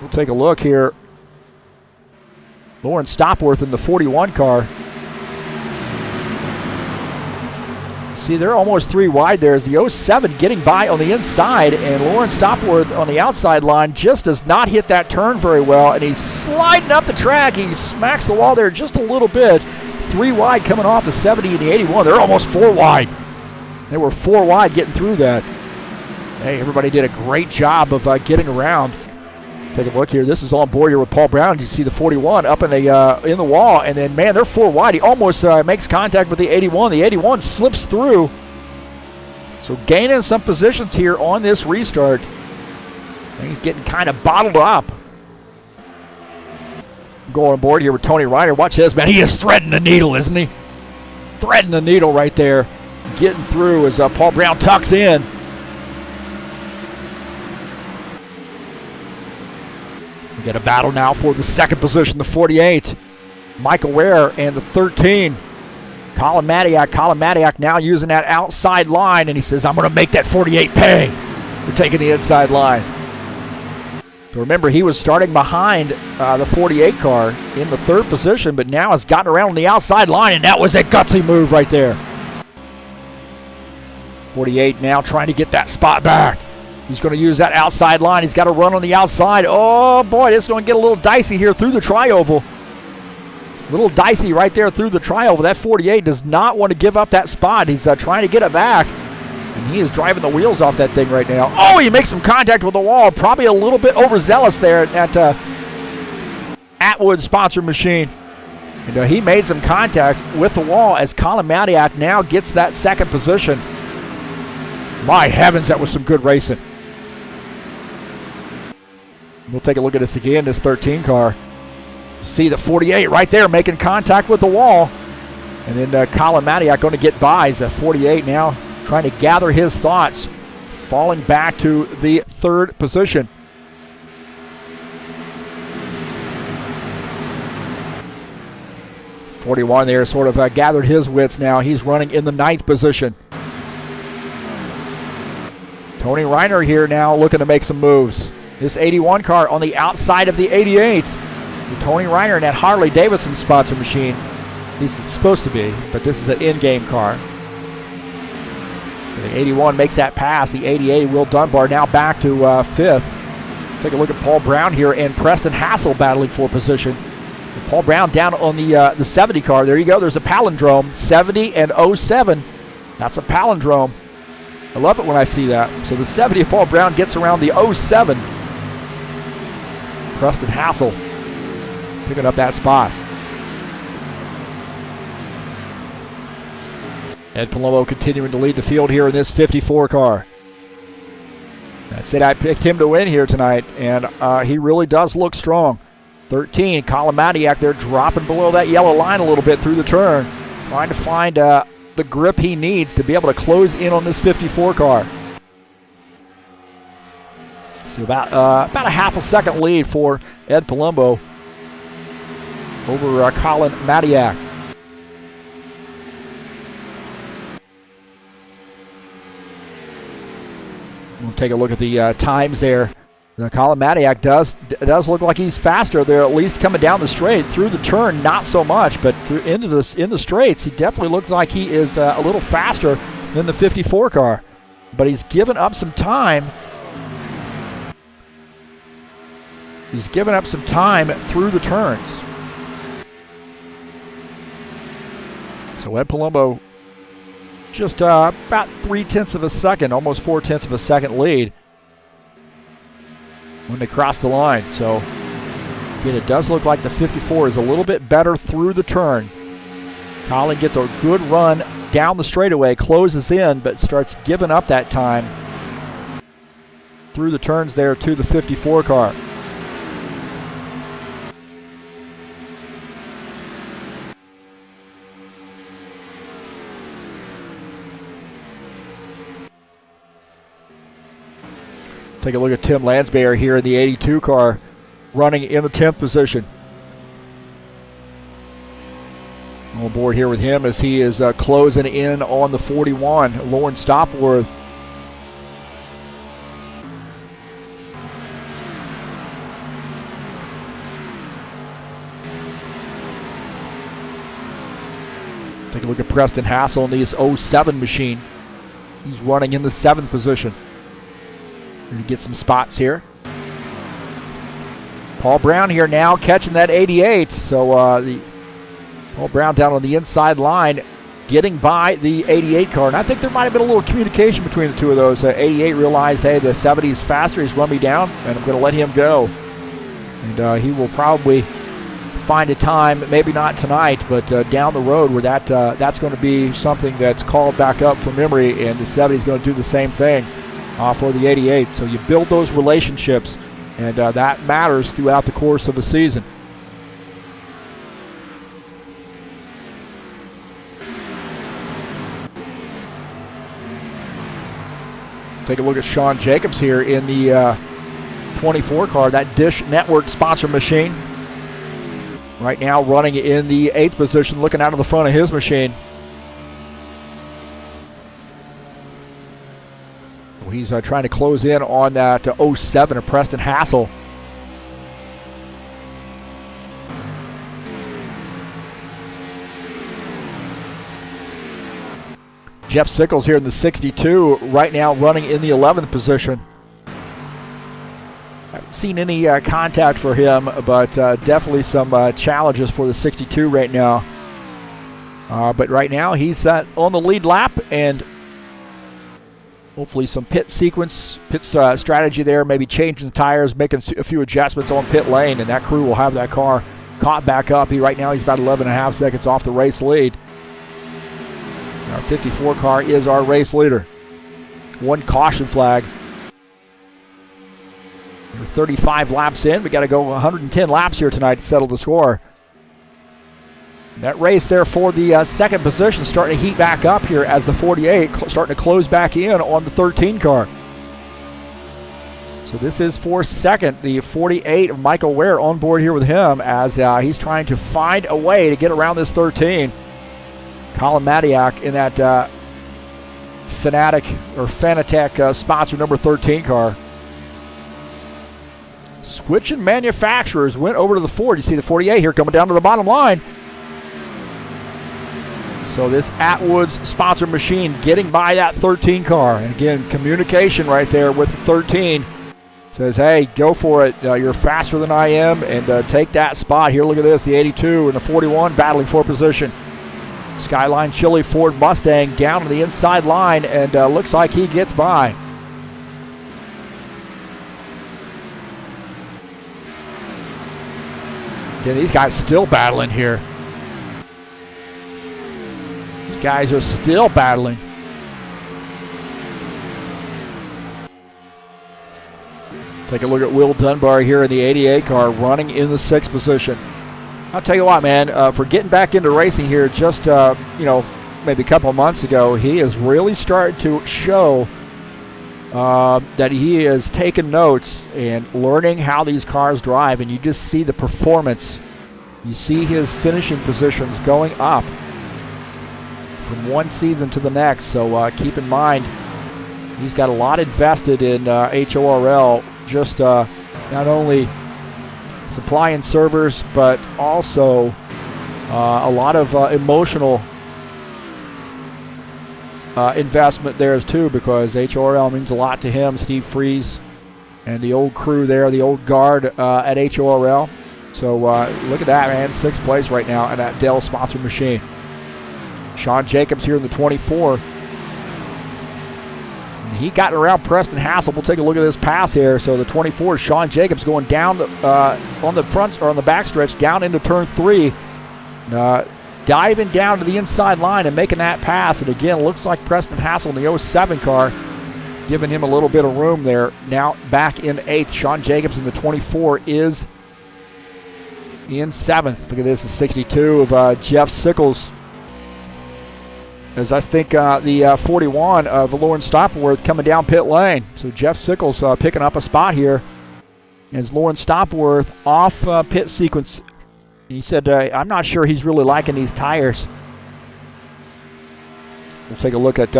We'll take a look here. Lauren Stopworth in the 41 car. See, they're almost 3 wide there as the 07 getting by on the inside, and Lauren Stopworth on the outside line just does not hit that turn very well, and he's sliding up the track. He smacks the wall there just a little bit. 3 wide coming off the 70 and the 81. They're almost 4 wide. They were 4 wide getting through that. Hey, everybody did a great job of getting around. Take a look here. This is on board here with Paul Brown. You see the 41 up in the wall, and then, man, they're 4 wide. He almost makes contact with the 81. The 81 slips through. So gaining some positions here on this restart. And he's getting kind of bottled up. Going on board here with Tony Ryder. Watch this, man. He is threading the needle, isn't he? Threading the needle right there. Getting through as Paul Brown tucks in. Get a battle now for the second position, the 48. Michael Ware and the 13. Colin Madiak. Colin Madiak now using that outside line, and he says, I'm going to make that 48 pay. We're taking the inside line. So remember, he was starting behind the 48 car in the third position, but now has gotten around on the outside line, and that was a gutsy move right there. 48 now trying to get that spot back. He's going to use that outside line. He's got to run on the outside. Oh, boy, this is going to get a little dicey here through the tri-oval. A little dicey right there through the tri-oval. That 48 does not want to give up that spot. He's trying to get it back, and he is driving the wheels off that thing right now. Oh, he makes some contact with the wall. Probably a little bit overzealous there at Atwood sponsor machine. And he made some contact with the wall as Colin Madiak now gets that second position. My heavens, that was some good racing. We'll take a look at this again, this 13 car. See the 48 right there making contact with the wall. And then Colin Matiak going to get by. He's at 48 now, trying to gather his thoughts, falling back to the third position. .41 there sort of gathered his wits now. He's running in the 9th position. Tony Reiner here now looking to make some moves. This 81 car on the outside of the 88. Tony Reiner in that Harley Davidson sponsor machine. He's supposed to be, but this is an in-game car. The 81 makes that pass. The 88, Will Dunbar, now back to 5th. Take a look at Paul Brown here and Preston Hassel battling for position. And Paul Brown down on the 70 car. There you go. There's a palindrome. 70 and 07. That's a palindrome. I love it when I see that. So the 70 of Paul Brown gets around the 07. Preston Hassel picking up that spot. Ed Palumbo continuing to lead the field here in this 54 car. I said I picked him to win here tonight, and he really does look strong. 13, Colin Matiak there dropping below that yellow line a little bit through the turn, trying to find the grip he needs to be able to close in on this 54 car. So about a half a second lead for Ed Palumbo over Colin Matiak. We'll take a look at the times there. Colin Matiak does look like he's faster. They're at least coming down the straight. Through the turn, not so much, but in the straights, he definitely looks like he is a little faster than the 54 car. But he's given up some time. He's given up some time through the turns. So Ed Palumbo just about 0.3 of a second, almost 0.4 of a second lead when they cross the line. So again, it does look like the 54 is a little bit better through the turn. Colin gets a good run down the straightaway, closes in, but starts giving up that time through the turns there to the 54 car. Take a look at Tim Lansbury here in the 82 car, running in the 10th position. On board here with him as he is closing in on the 41, Lauren Stopworth. Take a look at Preston Hassel in this 07 machine. He's running in the 7th position. Going to get some spots here. Paul Brown here now catching that 88. So Paul Brown down on the inside line, getting by the 88 car. And I think there might have been a little communication between the two of those. 88 realized, hey, the 70 is faster. He's run me down, and I'm going to let him go. And he will probably find a time, maybe not tonight, but down the road where that's going to be something that's called back up from memory, and the 70 is going to do the same thing for the 88. So you build those relationships, and that matters throughout the course of a season. Take a look at Sean Jacobs here in the 24 car, that Dish Network sponsor machine. Right now running in the 8th position, looking out of the front of his machine. He's trying to close in on that 07 of Preston Hassel. Jeff Sickles here in the 62, right now running in the 11th position. Haven't seen any contact for him, but definitely some challenges for the 62 right now. But right now he's on the lead lap, and hopefully some pit strategy there, maybe changing the tires, making a few adjustments on pit lane, and that crew will have that car caught back up. Right now he's about 11.5 seconds off the race lead. Our 54 car is our race leader. One caution flag. We're 35 laps in. We got to go 110 laps here tonight to settle the score. That race there for the second position starting to heat back up here as the 48 starting to close back in on the 13 car. So this is for second, the 48 of Michael Ware on board here with him as he's trying to find a way to get around this 13. Colin Matiak in that Fanatec sponsor number 13 car. Switching manufacturers went over to the Ford. You see the 48 here coming down to the bottom line. So this Atwood's sponsored machine getting by that 13 car. And again, communication right there with the 13. Says, hey, go for it. You're faster than I am, and take that spot. Here, look at this. The 82 and the 41 battling for position. Skyline Chili Ford Mustang down to the inside line, and looks like he gets by. Again, these guys still battling here. These guys are still battling. Take a look at Will Dunbar here in the 88 car running in the 6th position. I'll tell you what, man, for getting back into racing here just, maybe a couple of months ago, he has really started to show that he has taken notes and learning how these cars drive, and you just see the performance. You see his finishing positions going up from one season to the next, so keep in mind he's got a lot invested in HORL, just not only supplying servers, but also a lot of emotional investment there too, because HORL means a lot to him. Steve Freeze and the old crew there, the old guard at HORL. So look at that, man, 6th place right now in that Dell sponsored machine. Sean Jacobs here in the 24. He got around Preston Hassel. We'll take a look at this pass here. So the 24, Sean Jacobs going down on the front or on the backstretch down into turn 3, diving down to the inside line and making that pass. And again, looks like Preston Hassel in the 07 car, giving him a little bit of room there. Now back in 8th. Sean Jacobs in the 24 is in 7th. Look at this, is 62 of Jeff Sickles. As I think the 41 of Lawrence Stopworth coming down pit lane. So Jeff Sickles picking up a spot here as Lawrence Stopworth off pit sequence. He said, I'm not sure he's really liking these tires. We'll take a look at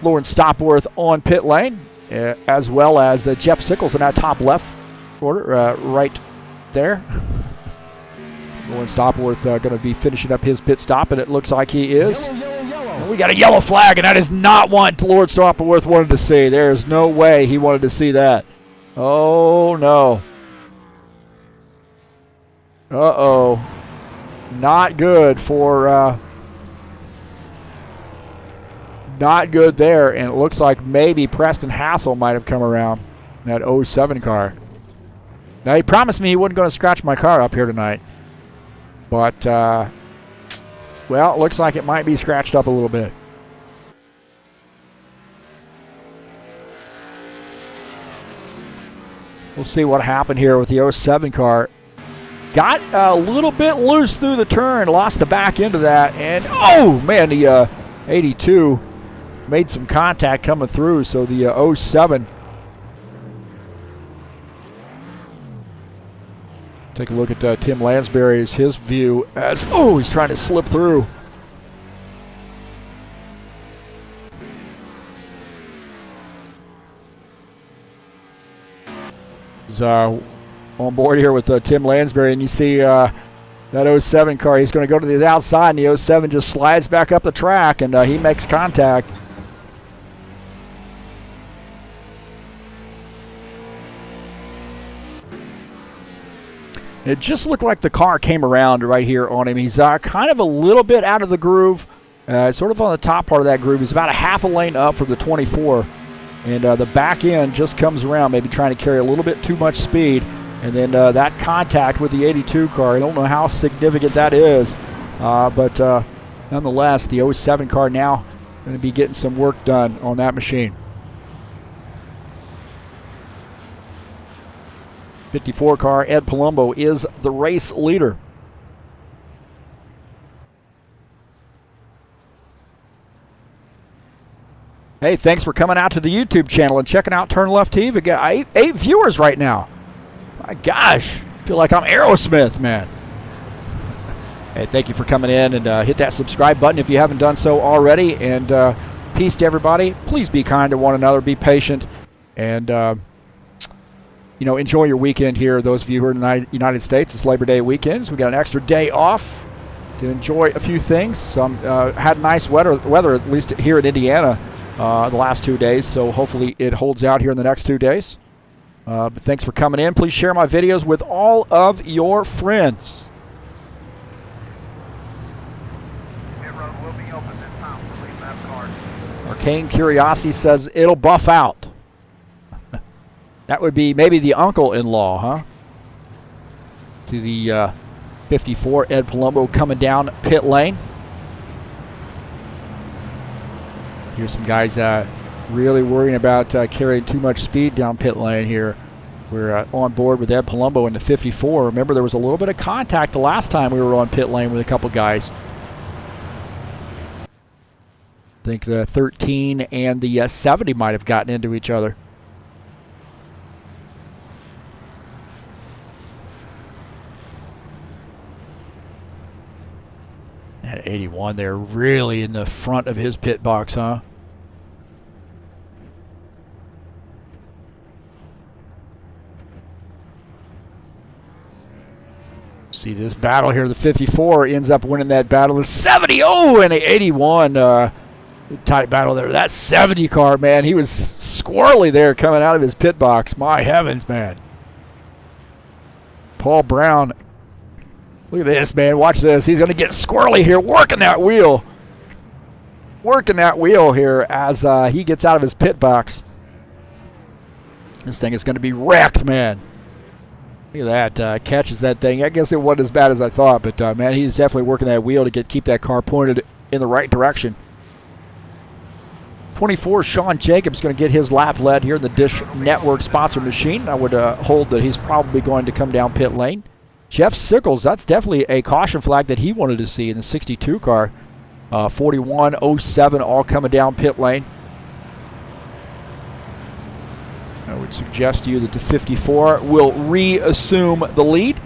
Lawrence Stopworth on pit lane, as well as Jeff Sickles in that top left order, right there. Lawrence Stopworth going to be finishing up his pit stop, and it looks like he is. Yellow. We got a yellow flag, and that is not what Lawrence Stopworth wanted to see. There's no way he wanted to see that. Oh, no. Uh-oh. Not good for... not good there, and it looks like maybe Preston Hassel might have come around in that 07 car. Now, he promised me he wasn't going to scratch my car up here tonight. But, well, it looks like it might be scratched up a little bit. We'll see what happened here with the 07 car. Got a little bit loose through the turn, lost the back end of that, and, oh, man, the 82 made some contact coming through, so the 07. Take a look at Tim Lansbury's, his view as, oh, he's trying to slip through. He's on board here with Tim Lansbury, and you see that 07 car. He's going to go to the outside, and the 07 just slides back up the track, and he makes contact. It just looked like the car came around right here on him. He's kind of a little bit out of the groove, sort of on the top part of that groove. He's about a half a lane up for the 24. And the back end just comes around, maybe trying to carry a little bit too much speed. And then that contact with the 82 car, I don't know how significant that is. But nonetheless, the 07 car now going to be getting some work done on that machine. 54 car, Ed Palumbo, is the race leader. Hey, thanks for coming out to the YouTube channel and checking out TurnLeftTV. We got eight viewers right now. My gosh, I feel like I'm Aerosmith, man. Hey, thank you for coming in, and hit that subscribe button if you haven't done so already. And peace to everybody. Please be kind to one another. Be patient, and you know, enjoy your weekend here. Those of you who are in the United States, it's Labor Day weekend, so we got an extra day off to enjoy a few things. Some had nice weather, at least here in Indiana. The last 2 days, so hopefully it holds out here in the next 2 days. But thanks for coming in. Please share my videos with all of your friends. Arcane Curiosity says it'll buff out. That would be maybe the uncle-in-law, huh? To the 54 Ed Palumbo coming down pit lane. Here's some guys really worrying about carrying too much speed down pit lane here. We're on board with Ed Palumbo in the 54. Remember, there was a little bit of contact the last time we were on pit lane with a couple guys. I think the 13 and the 70 might have gotten into each other. At 81 there, really in the front of his pit box, huh? See this battle here. The 54 ends up winning that battle. The 70, oh, and the 81, tight battle there. That 70 car, man, he was squirrely there coming out of his pit box. My heavens, man. Paul Brown. Look at this, man. Watch this. He's going to get squirrely here, working that wheel. Working that wheel here as he gets out of his pit box. This thing is going to be wrecked, man. Look at that. Catches that thing. I guess it wasn't as bad as I thought, but, man, he's definitely working that wheel to keep that car pointed in the right direction. 24, Sean Jacobs going to get his lap led here in the Dish Network sponsor machine. I would hold that he's probably going to come down pit lane. Jeff Sickles, that's definitely a caution flag that he wanted to see in the 62 car. 41, 07, all coming down pit lane. I would suggest to you that the 54 will reassume the lead.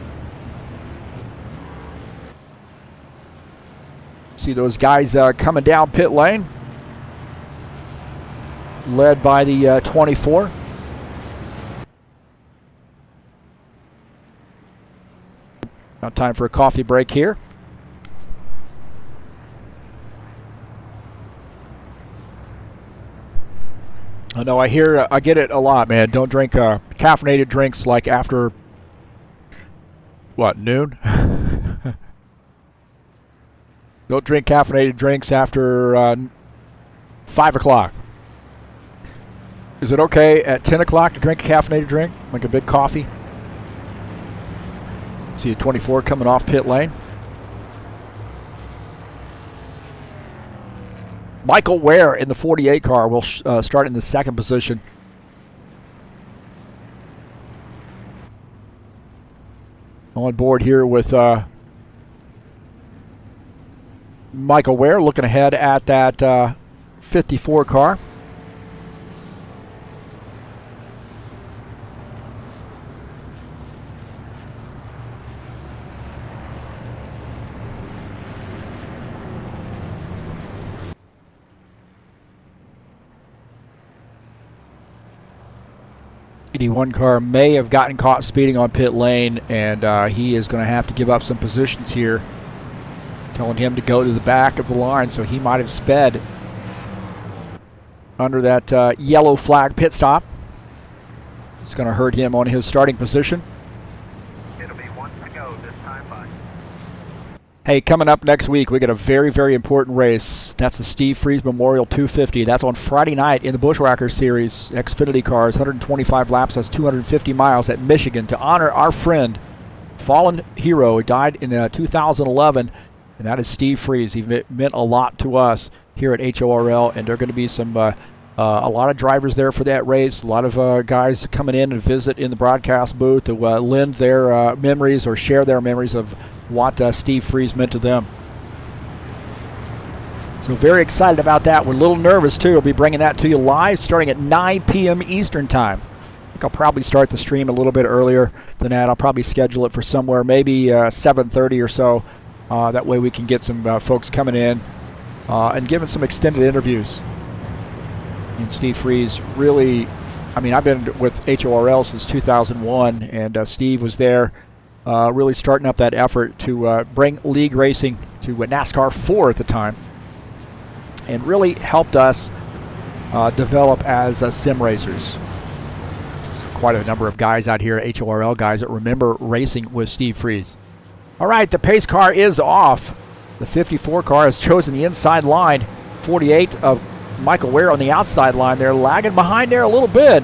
See those guys coming down pit lane. Led by the 24. Now time for a coffee break here. I know I get it a lot, man. Don't drink caffeinated drinks like after, what, noon? Don't drink caffeinated drinks after 5 o'clock. Is it okay at 10 o'clock to drink a caffeinated drink, like a big coffee? See a 24 coming off pit lane. Michael Ware in the 48 car will start in the second position. On board here with Michael Ware, looking ahead at that 54 car. '81 car may have gotten caught speeding on pit lane, and he is going to have to give up some positions here, telling him to go to the back of the line, so he might have sped under that yellow flag pit stop. It's going to hurt him on his starting position. It'll be one to go this time, bud. Hey, coming up next week, we got a very, very important race. That's the Steve Freeze Memorial 250. That's on Friday night in the Bushwhacker Series. Xfinity cars, 125 laps, that's 250 miles at Michigan to honor our friend, fallen hero. He died in 2011, and that is Steve Freeze. He meant a lot to us here at HORL, and there are going to be some A lot of drivers there for that race. A lot of guys coming in and visit in the broadcast booth to lend their memories or share their memories of what Steve Freeze meant to them. So very excited about that. We're a little nervous too. We'll be bringing that to you live starting at 9 p.m. Eastern time. I think I'll probably start the stream a little bit earlier than that. I'll probably schedule it for somewhere maybe 7:30 or so. That way we can get some folks coming in and giving some extended interviews. And Steve Freeze really, I mean, I've been with HORL since 2001, and Steve was there really starting up that effort to bring league racing to NASCAR 4 at the time, and really helped us develop as sim racers. There's quite a number of guys out here, HORL guys, that remember racing with Steve Freeze. All right, the pace car is off. The 54 car has chosen the inside line. 48 of Michael Ware on the outside line there, lagging behind there a little bit.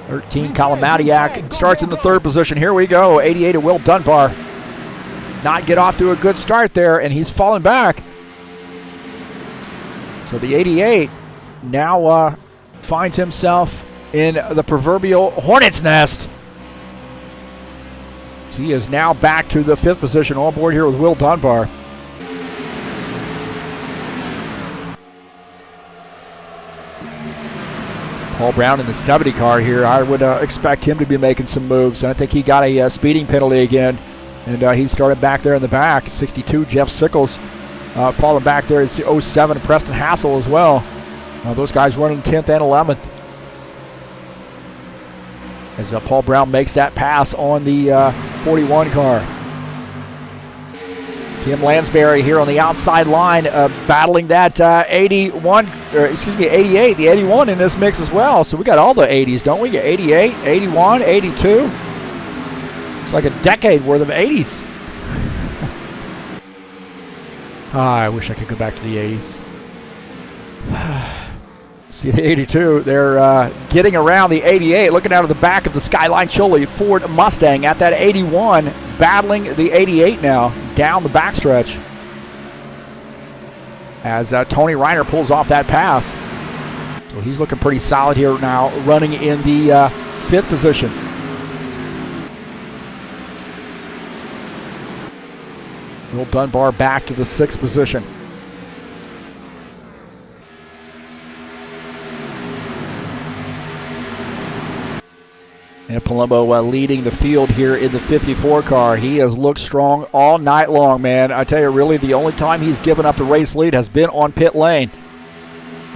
13, Colin Matiak starts in the third position. Here we go, 88 of Will Dunbar. Not get off to a good start there, and he's falling back. So the 88 now finds himself in the proverbial hornet's nest. So he is now back to the 5th position on board here with Will Dunbar. Paul Brown in the 70 car here. I would expect him to be making some moves. And I think he got a speeding penalty again. And he started back there in the back. 62, Jeff Sickles falling back there. It's 07, Preston Hassel as well. Those guys running 10th and 11th. As Paul Brown makes that pass on the 41 car. Tim Lansbury here on the outside line, battling that 88, the 81 in this mix as well. So we got all the 80s, don't we? Get 88, 81, 82. It's like a decade worth of 80s. I wish I could go back to the 80s. See the 82, they're getting around the 88, looking out of the back of the Skyline Chili Ford Mustang at that 81, battling the 88 now, down the backstretch. As Tony Reiner pulls off that pass. So he's looking pretty solid here now, running in the 5th position. Will Dunbar back to the 6th position. And Palumbo leading the field here in the 54 car. He has looked strong all night long, man. I tell you, really, the only time he's given up the race lead has been on pit lane.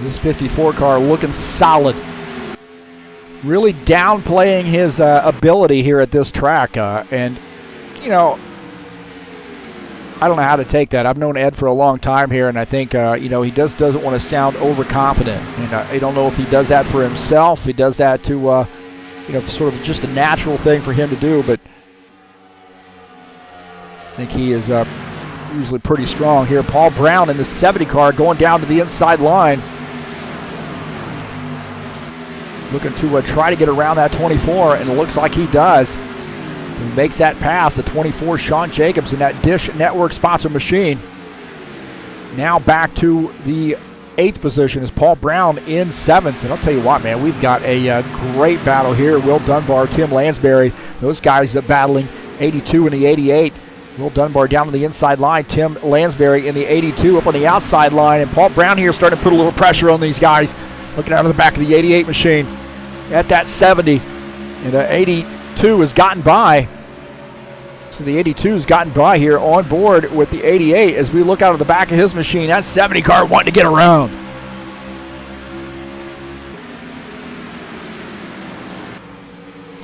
This 54 car looking solid. Really downplaying his ability here at this track. And, you know, I don't know how to take that. I've known Ed for a long time here, and I think, you know, he doesn't want to sound overconfident. And I don't know if he does that for himself. He does that to... you know, sort of just a natural thing for him to do, but I think he is usually pretty strong here. Paul Brown in the 70 car going down to the inside line. Looking to try to get around that 24, and it looks like he does. He makes that pass, the 24, Sean Jacobs in that Dish Network sponsor machine. Now back to the 8th position is Paul Brown in 7th. And I'll tell you what, man, we've got a great battle here. Will Dunbar, Tim Lansbury, those guys are battling 82 and the 88. Will Dunbar down to the inside line. Tim Lansbury in the 82 up on the outside line. And Paul Brown here starting to put a little pressure on these guys. Looking out of the back of the 88 machine at that 70. And the 82 has gotten by. So the 82 has gotten by here on board with the 88 as we look out of the back of his machine. That 70 car wanting to get around.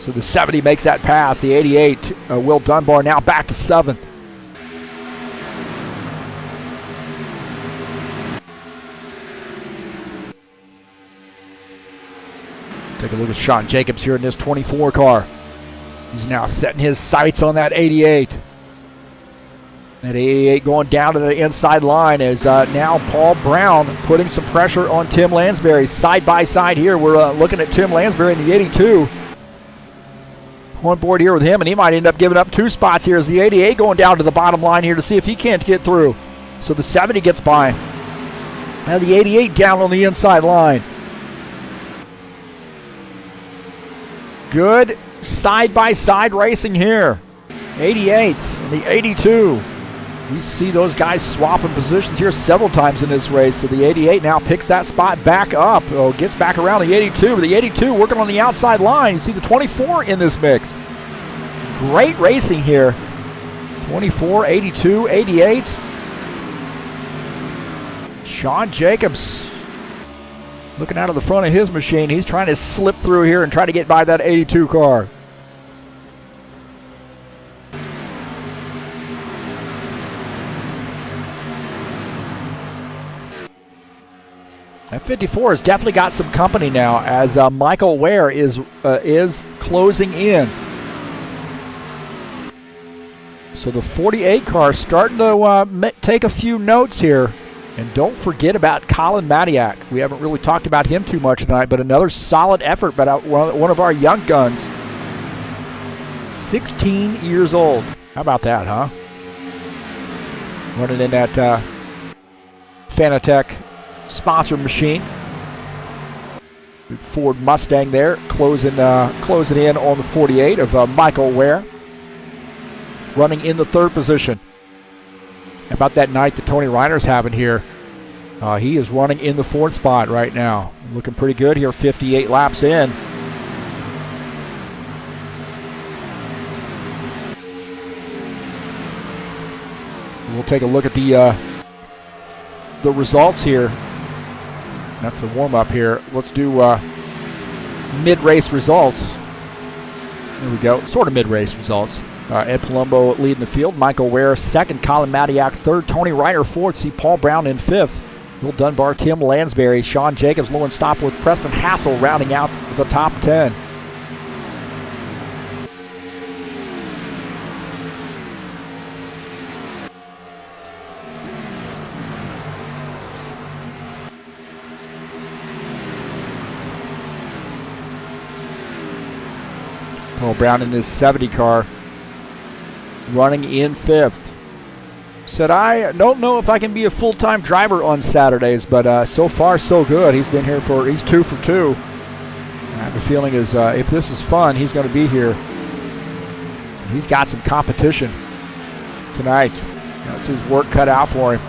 So the 70 makes that pass. The 88, Will Dunbar now back to 7th. Take a look at Sean Jacobs here in this 24 car. He's now setting his sights on that 88. That 88 going down to the inside line is now Paul Brown putting some pressure on Tim Lansbury. Side by side here, we're looking at Tim Lansbury in the 82. On board here with him, and he might end up giving up 2 spots here as the 88 going down to the bottom line here to see if he can't get through. So the 70 gets by. Now the 88 down on the inside line. Good side-by-side racing here. 88 and the 82. We see those guys swapping positions here several times in this race. So the 88 now picks that spot back up. Oh, gets back around the 82. The 82 working on the outside line. You see the 24 in this mix. Great racing here. 24, 82, 88. Sean Jacobs looking out of the front of his machine. He's trying to slip through here and try to get by that 82 car. That 54 has definitely got some company now as Michael Ware is closing in. So the 48 car starting to take a few notes here. And don't forget about Colin Matiak. We haven't really talked about him too much tonight, but another solid effort by one of our young guns. 16 years old. How about that, huh? Running in that Fanatec sponsor machine. Ford Mustang there, closing in on the 48 of Michael Ware. Running in the third position. How about that night that Tony Reiner's having here? He is running in the fourth spot right now. Looking pretty good here, 58 laps in. We'll take a look at the results here. That's the warm-up here. Let's do mid-race results. There we go, sort of mid-race results. Ed Palumbo leading the field. Michael Ware second. Colin Matiak third. Tony Reiner fourth. See Paul Brown in fifth. Will Dunbar, Tim Lansbury, Sean Jacobs, Lowen Stopworth, Preston Hassel rounding out the top 10. Paul Brown in this 70 car. Running in fifth. Said, I don't know if I can be a full-time driver on Saturdays, but so far so good. He's been here he's 2 for 2. I have a feeling if this is fun, he's going to be here. He's got some competition tonight. That's his work cut out for him.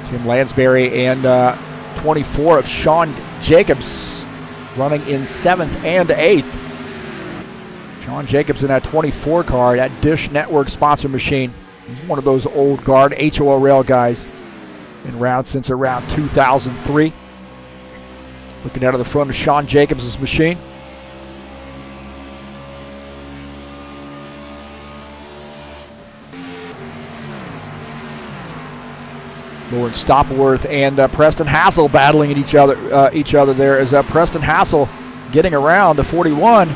Tim Lansbury and 24 of Sean Jacobs running in 7th and 8th. Sean Jacobs in that 24 car, that Dish Network sponsor machine. He's one of those old guard HORL guys. Been around since around 2003. Looking out of the front of Sean Jacobs' machine. Lowen Stopworth and Preston Hassel battling at each other there as Preston Hassel getting around to 41.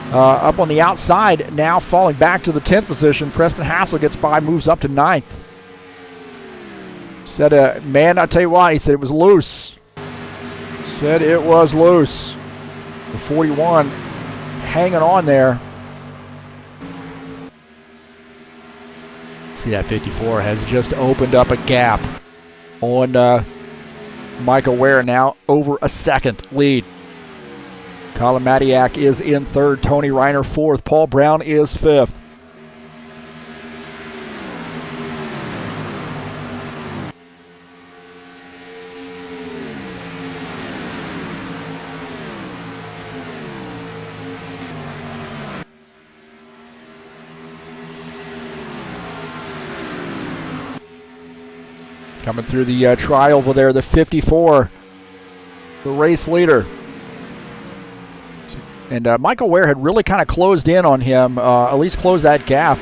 Up on the outside, now falling back to the 10th position. Preston Hassel gets by, moves up to 9th. Said, man, I tell you what, he said it was loose. Said it was loose. The 41 hanging on there. See, that 54 has just opened up a gap on Michael Ware, now over a second lead. Colin Matiak is in third. Tony Reiner fourth. Paul Brown is fifth. Coming through the tri-oval there, the 54, the race leader. And Michael Ware had really kind of closed in on him, at least closed that gap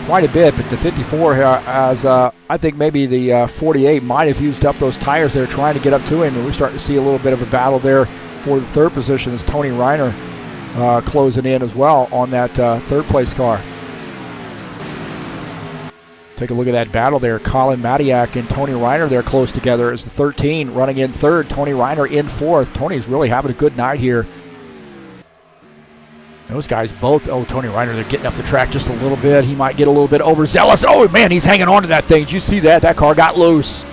quite a bit. But the 54 has, I think maybe the 48 might have used up those tires there trying to get up to him. And we're starting to see a little bit of a battle there for the third position as Tony Reiner closing in as well on that third place car. Take a look at that battle there. Colin Matiak and Tony Reiner there close together as the 13 running in third. Tony Reiner in fourth. Tony's really having a good night here. Those guys both, Tony Reiner, they're getting up the track just a little bit. He might get a little bit overzealous. Oh, man, he's hanging on to that thing. Did you see that? That car got loose.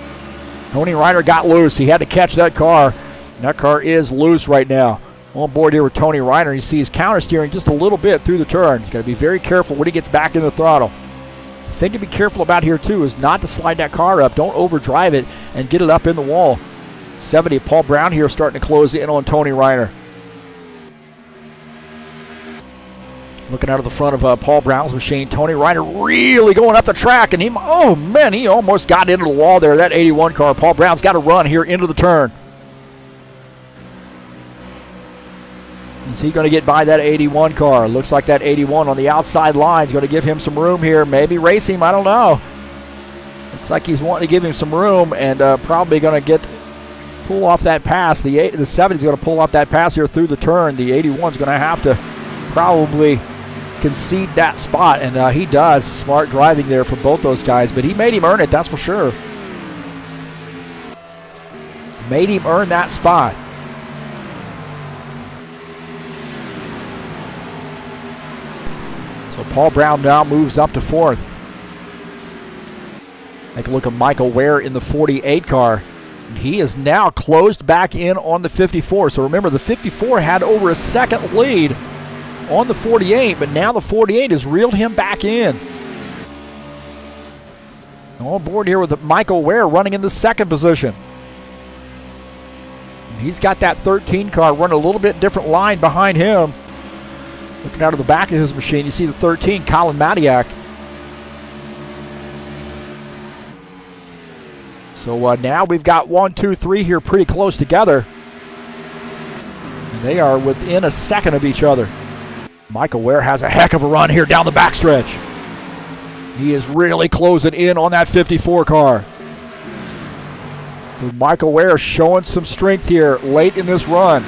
Tony Reiner got loose. He had to catch that car. And that car is loose right now On board here with Tony Reiner. You see he's counter steering just a little bit through the turn. He's got to be very careful when he gets back in the throttle. The thing to be careful about here too is not to slide that car up. Don't overdrive it and get it up in the wall. 70, Paul Brown here starting to close in on Tony Reiner. Looking out of the front of Paul Brown's machine, Tony Reiner really going up the track, and he almost got into the wall there, that 81 car. Paul Brown's got to run here into the turn. Is he going to get by that 81 car? Looks like that 81 on the outside line is going to give him some room here. Maybe race him, I don't know. Looks like he's wanting to give him some room and probably going to pull off that pass. The 70 is going to pull off that pass here through the turn. The 81 is going to have to probably concede that spot, and he does. Smart driving there for both those guys, but he made him earn it, that's for sure. Made him earn that spot. So Paul Brown now moves up to 4th. Take a look at Michael Ware in the 48 car. He is now closed back in on the 54. So remember, the 54 had over a second lead on the 48, but now the 48 has reeled him back in. On board here with Michael Ware running in the 2nd position. He's got that 13 car running a little bit different line behind him. Looking out of the back of his machine, you see the 13, Colin Matiak. So now we've got 1, 2, 3 here pretty close together. And they are within a second of each other. Michael Ware has a heck of a run here down the backstretch. He is really closing in on that 54 car. So Michael Ware showing some strength here late in this run.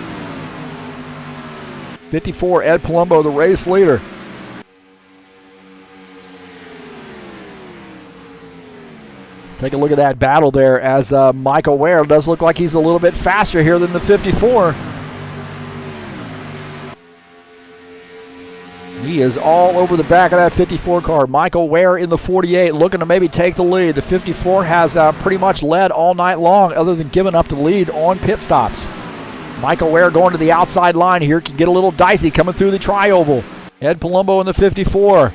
54, Ed Palumbo, the race leader. Take a look at that battle there as Michael Ware does look like he's a little bit faster here than the 54. He is all over the back of that 54 car. Michael Ware in the 48 looking to maybe take the lead. The 54 has pretty much led all night long other than giving up the lead on pit stops. Michael Ware going to the outside line here. Can get a little dicey coming through the tri-oval. Ed Palumbo in the 54.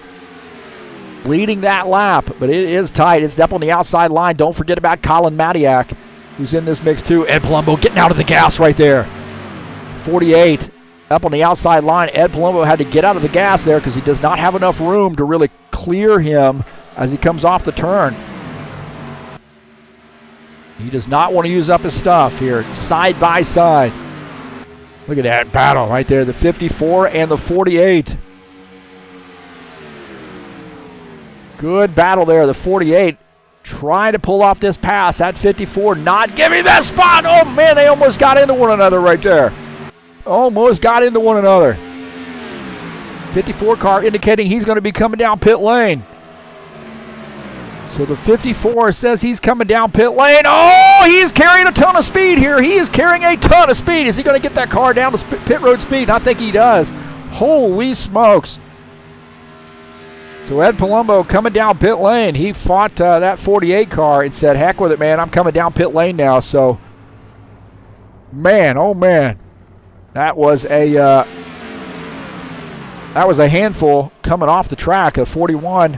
Leading that lap, but it is tight. It's up on the outside line. Don't forget about Colin Matiak, who's in this mix too. Ed Palumbo getting out of the gas right there. 48 up on the outside line. Ed Palumbo had to get out of the gas there because he does not have enough room to really clear him as he comes off the turn. He does not want to use up his stuff here, side by side. Look at that battle right there, the 54 and the 48. Good battle there, the 48 trying to pull off this pass. That 54 not giving that spot. Oh man, they almost got into one another right there. Almost got into one another. 54 car indicating he's going to be coming down pit lane. So the 54 says he's coming down pit lane. Oh, he's carrying a ton of speed here. He is carrying a ton of speed. Is he going to get that car down to pit road speed? I think he does. Holy smokes. So Ed Palumbo coming down pit lane. He fought that 48 car and said, heck with it, man. I'm coming down pit lane now. So, man, oh, man. That was a handful coming off the track. A 41.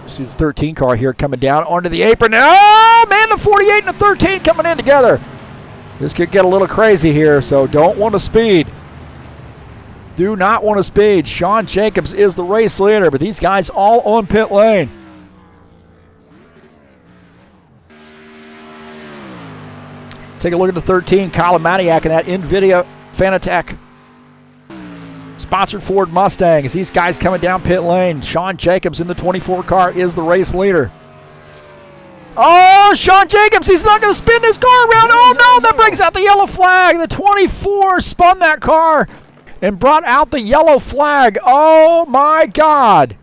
See the 13 car here coming down onto the apron. Oh, man, the 48 and the 13 coming in together. This could get a little crazy here, so don't want to speed. Do not want to speed. Sean Jacobs is the race leader, but these guys all on pit lane. Take a look at the 13, Colin Matiak, and that NVIDIA Fanatec sponsored Ford Mustang as these guys coming down pit lane. Sean Jacobs in the 24 car is the race leader. Oh, Sean Jacobs, he's not going to spin his car around. Oh, no, that brings out the yellow flag. The 24 spun that car and brought out the yellow flag. Oh, my God.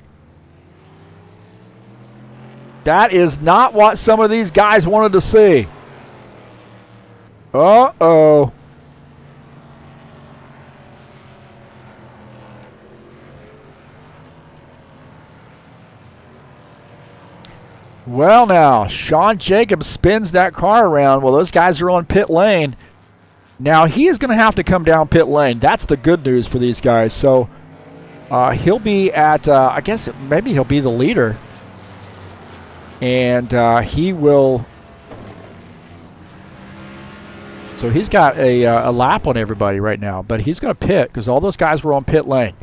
That is not what some of these guys wanted to see. Uh-oh. Well, now, Sean Jacobs spins that car around. Well, those guys are on pit lane. Now he is going to have to come down pit lane. That's the good news for these guys. So he'll be at, I guess maybe he'll be the leader. And he will, so he's got a lap on everybody right now. But he's going to pit because all those guys were on pit lane.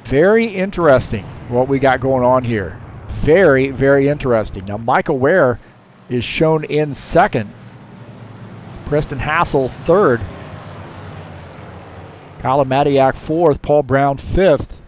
Very interesting what we got going on here. Very, very interesting. Now, Michael Ware is shown in second. Preston Hassel third. Kyle Madiak fourth. Paul Brown fifth.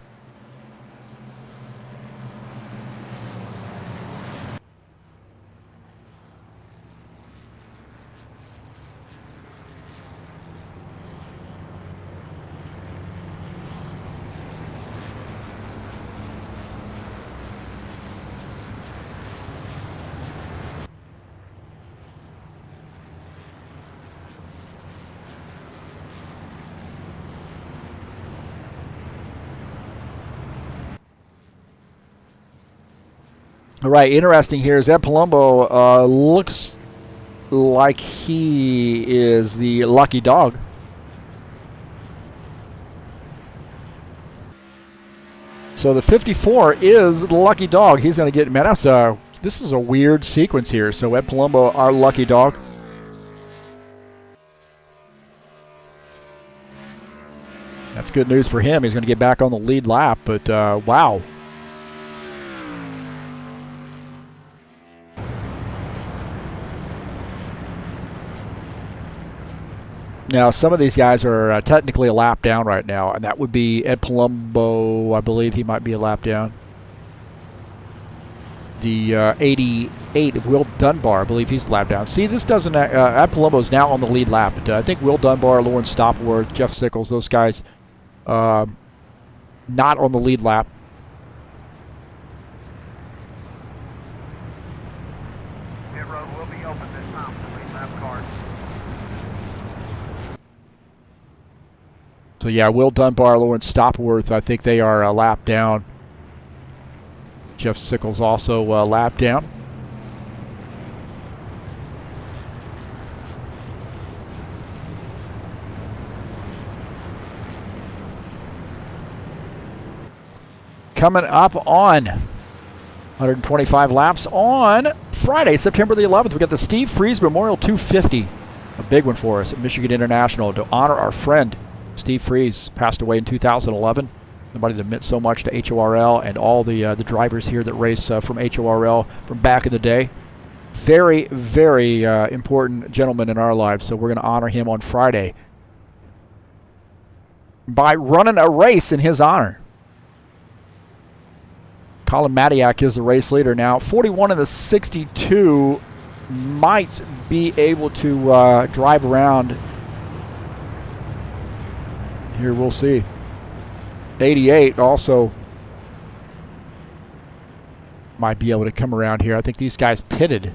All right, interesting here is Ed Palumbo looks like he is the lucky dog. So the 54 is the lucky dog. He's going to get, man, this is a weird sequence here. So Ed Palumbo, our lucky dog. That's good news for him. He's going to get back on the lead lap, but wow. Now, some of these guys are technically a lap down right now, and that would be Ed Palumbo. I believe he might be a lap down. The 88 of Will Dunbar, I believe he's a lap down. See, this doesn't. Ed Palumbo's now on the lead lap, but I think Will Dunbar, Lawrence Stopworth, Jeff Sickles, those guys, not on the lead lap. Pit road will be open this time for lead lap cars. So yeah, Will Dunbar, Lawrence Stopworth, I think they are a lap down. Jeff Sickles also a lap down. Coming up on 125 laps on Friday, September the 11th, we got the Steve Freeze Memorial 250. A big one for us at Michigan International to honor our friend Steve Freeze. Passed away in 2011. Somebody that meant so much to HORL and all the drivers here that race from HORL from back in the day. Very, very important gentleman in our lives, so we're going to honor him on Friday by running a race in his honor. Colin Madiak is the race leader now. 41 in the 62 might be able to drive around. Here we'll see. 88 also might be able to come around here. I think these guys pitted.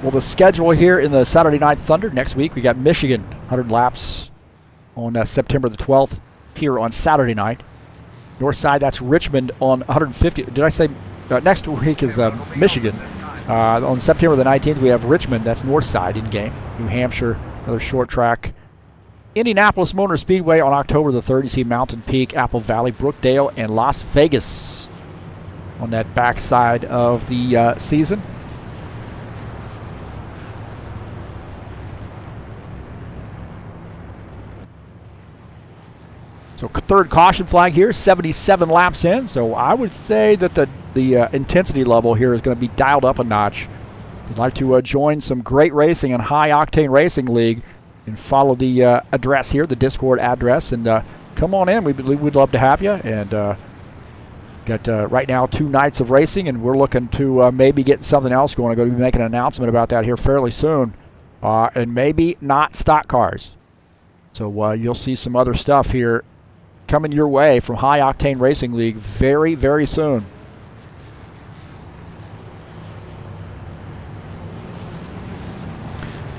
Well, the schedule here in the Saturday Night Thunder next week, we got Michigan 100 laps on September the 12th here on Saturday night. North side, that's Richmond on 150. Did I say next week is Michigan. On September the 19th, we have Richmond. That's north side in game. New Hampshire, another short track. Indianapolis Motor Speedway on October the 3rd. You see Mountain Peak, Apple Valley, Brookdale, and Las Vegas on that backside of the season. So third caution flag here, 77 laps in. So I would say that the intensity level here is going to be dialed up a notch. If you'd like to join some great racing in High Octane Racing League, and follow the address here, the Discord address, and come on in. We'd love to have you. And got right now 2 nights of racing, and we're looking to maybe get something else going. I'm going to be making an announcement about that here fairly soon, and maybe not stock cars. So you'll see some other stuff here coming your way from High Octane Racing League very, very soon.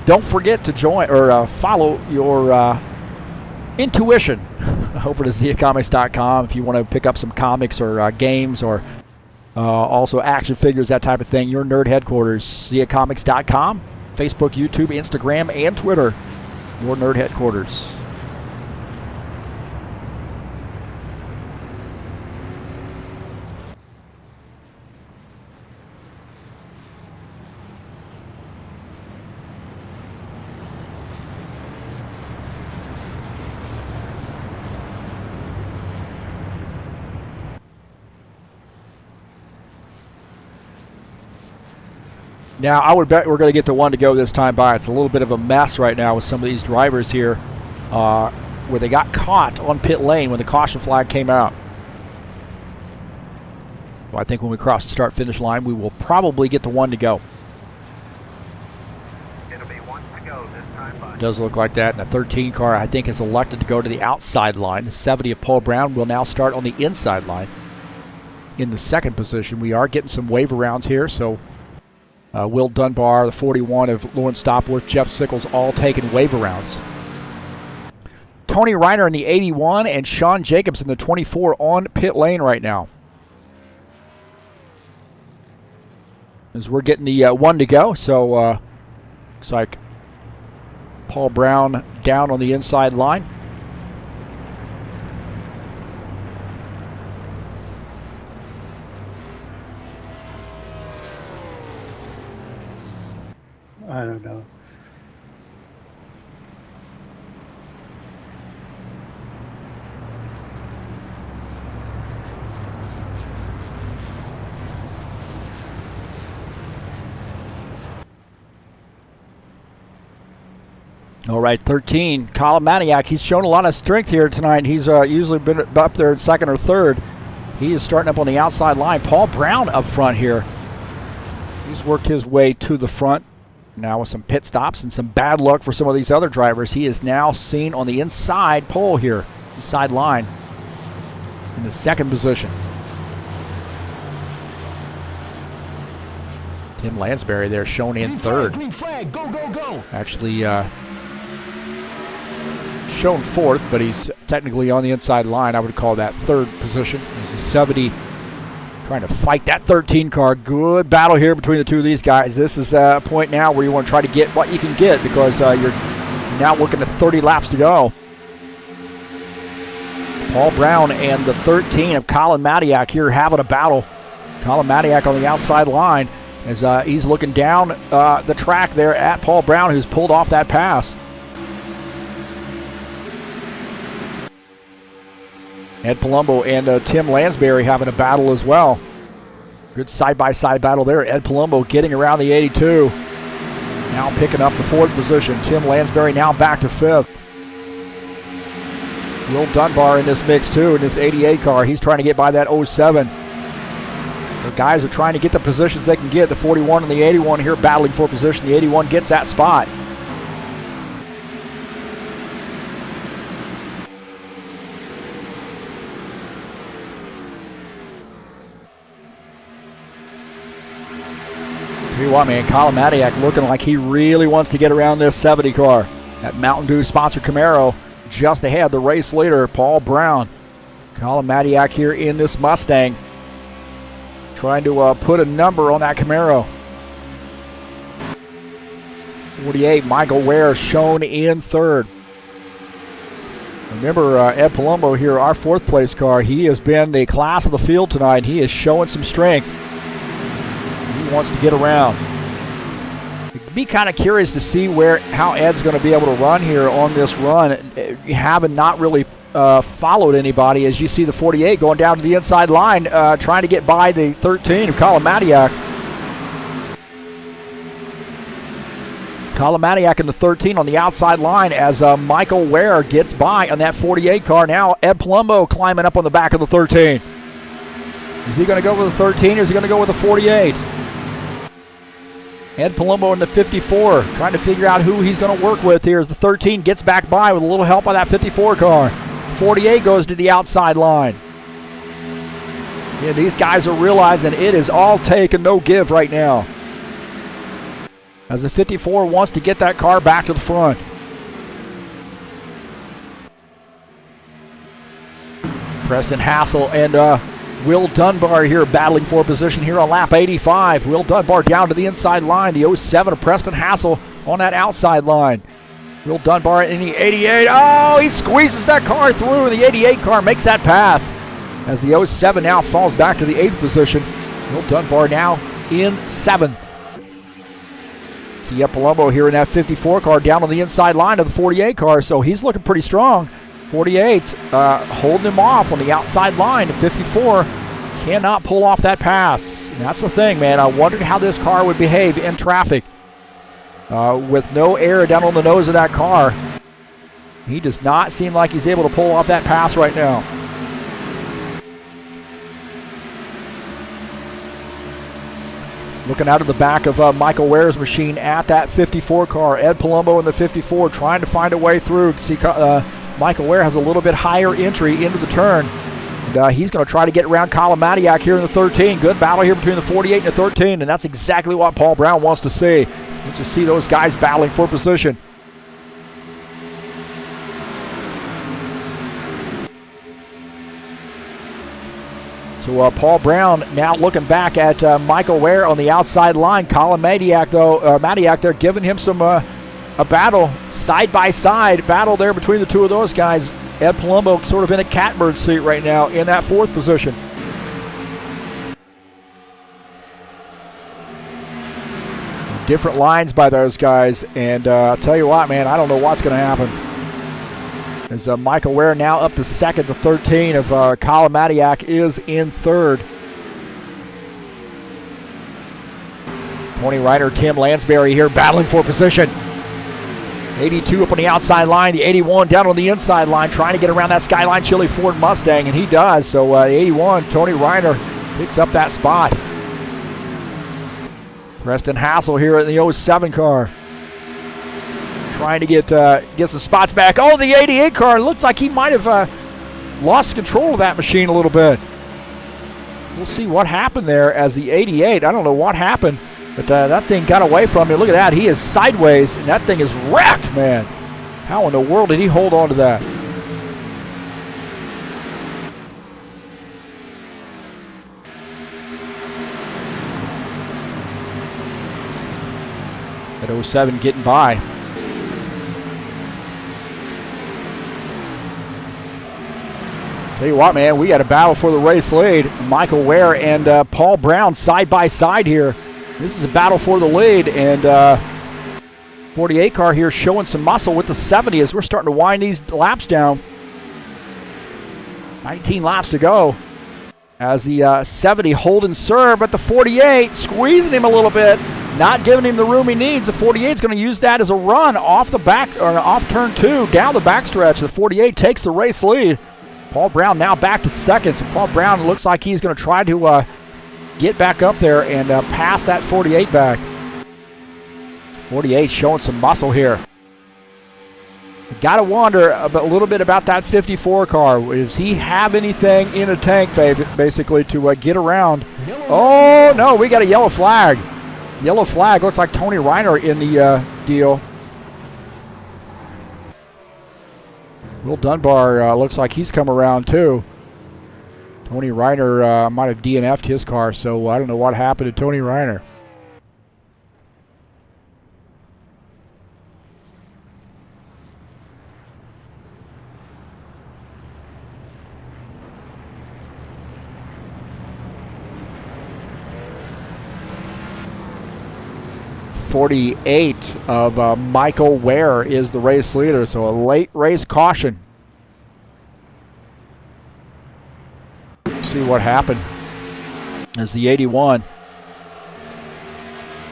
Don't forget to join or follow your intuition over to ziacomics.com if you want to pick up some comics or games or also action figures, that type of thing. Your nerd headquarters, ziacomics.com, Facebook, YouTube, Instagram, and Twitter. Your nerd headquarters. Now, I would bet we're going to get the one to go this time by. It's a little bit of a mess right now with some of these drivers here where they got caught on pit lane when the caution flag came out. Well, I think when we cross the start-finish line, we will probably get the one to go. It'll be one to go this time by. It does look like that. And the 13 car, I think, is elected to go to the outside line. The 70 of Paul Brown will now start on the inside line. In the second position, we are getting some waiver rounds here, so Will Dunbar, the 41 of Lawrence Stopworth, Jeff Sickles, all taking waiver rounds. Tony Reiner in the 81 and Sean Jacobs in the 24 on pit lane right now. As we're getting the one to go, so looks like Paul Brown down on the inside line. I don't know. All right, 13, Colin Maniac. He's shown a lot of strength here tonight. He's usually been up there in second or third. He is starting up on the outside line. Paul Brown up front here. He's worked his way to the front. Now with some pit stops and some bad luck for some of these other drivers, he is now seen on the inside pole here, inside line, in the second position. Tim Lansbury there shown in third. Green flag, go, go, go. Actually shown fourth, but he's technically on the inside line. I would call that third position. This is 70 trying to fight that 13 car. Good battle here between the two of these guys. This is a point now where you want to try to get what you can get because you're now looking at 30 laps to go. Paul Brown and the 13 of Colin Matiak here having a battle. Colin Matiak on the outside line as he's looking down the track there at Paul Brown, who's pulled off that pass. Ed Palumbo and Tim Lansbury having a battle as well. Good side-by-side battle there. Ed Palumbo getting around the 82. Now picking up the fourth position. Tim Lansbury now back to fifth. Will Dunbar in this mix too, in this 88 car. He's trying to get by that 07. The guys are trying to get the positions they can get. The 41 and the 81 here battling for position. The 81 gets that spot. Tell you what, man, Colin Matiak looking like he really wants to get around this 70 car. That Mountain Dew sponsored Camaro just ahead, the race leader, Paul Brown. Colin Matiak here in this Mustang, trying to put a number on that Camaro. 48, Michael Ware shown in third. Remember, Ed Palumbo here, our fourth place car. He has been the class of the field tonight. He is showing some strength. He wants to get around. Be kind of curious to see how Ed's going to be able to run here on this run, having not really followed anybody. As you see the 48 going down to the inside line, trying to get by the 13 of Colin Matiak. Colin Matiak in the 13 on the outside line as Michael Ware gets by on that 48 car. Now Ed Palumbo climbing up on the back of the 13. Is he going to go with the 13 or is he going to go with the 48? Ed Palumbo in the 54, trying to figure out who he's going to work with here as the 13 gets back by with a little help on that 54 car. 48 goes to the outside line. Yeah, these guys are realizing it is all take and no give right now, as the 54 wants to get that car back to the front. Preston Hassel and Will Dunbar here battling for position here on lap 85. Will Dunbar down to the inside line. The 07 of Preston Hassel on that outside line. Will Dunbar in the 88. Oh, he squeezes that car through, and the 88 car makes that pass. As the 07 now falls back to the 8th position. Will Dunbar now in 7th. See Palumbo here in that 54 car down on the inside line of the 48 car, so he's looking pretty strong. 48 holding him off on the outside line. 54 cannot pull off that pass. And that's the thing, man. I wondered how this car would behave in traffic. With no air down on the nose of that car, he does not seem like he's able to pull off that pass right now. Looking out of the back of Michael Ware's machine at that 54 car. Ed Palumbo in the 54 trying to find a way through. See, Michael Ware has a little bit higher entry into the turn. And he's going to try to get around Colin Matiak here in the 13. Good battle here between the 48 and the 13, and that's exactly what Paul Brown wants to see. Let's just see those guys battling for position. So Paul Brown now looking back at Michael Ware on the outside line. Colin Matiak, though, Matiak there giving him some a battle, side-by-side battle there between the two of those guys. Ed Palumbo sort of in a catbird seat right now in that 4th position. Different lines by those guys, and I'll tell you what, man, I don't know what's going to happen. As Michael Ware now up to 2nd, the 13 of Colin Matiak is in 3rd. Tony Ryder, Tim Lansbury here battling for position. 82 up on the outside line, the 81 down on the inside line, trying to get around that Skyline Chili Ford Mustang, and he does. So the 81, Tony Ryder picks up that spot. Preston Hassel here in the 07 car. Trying to get some spots back. Oh, the 88 car. Looks like he might have lost control of that machine a little bit. We'll see what happened there as the 88. I don't know what happened, but that thing got away from him. Look at that. He is sideways, and that thing is wrecked, man. How in the world did he hold on to that? At 07 getting by. Tell you what, man, we got a battle for the race lead. Michael Ware and Paul Brown side by side here. This is a battle for the lead, and 48 car here showing some muscle with the 70 as we're starting to wind these laps down. 19 laps to go as the 70 holding serve, but the 48 squeezing him a little bit, not giving him the room he needs. The 48 is going to use that as a run off the back, or off turn 2 down the backstretch. The 48 takes the race lead. Paul Brown now back to 2nd. So Paul Brown looks like he's going to try to get back up there and pass that 48 back. 48 showing some muscle here. Got to wonder a little bit about that 54 car. Does he have anything in a tank, basically, to get around? Oh, no, we got a yellow flag. Yellow flag. Looks like Tony Reiner in the deal. Will Dunbar looks like he's come around too. Tony Reiner might have DNF'd his car, so I don't know what happened to Tony Reiner. .48 of Michael Ware is the race leader, so a late race caution. See what happened as the 81.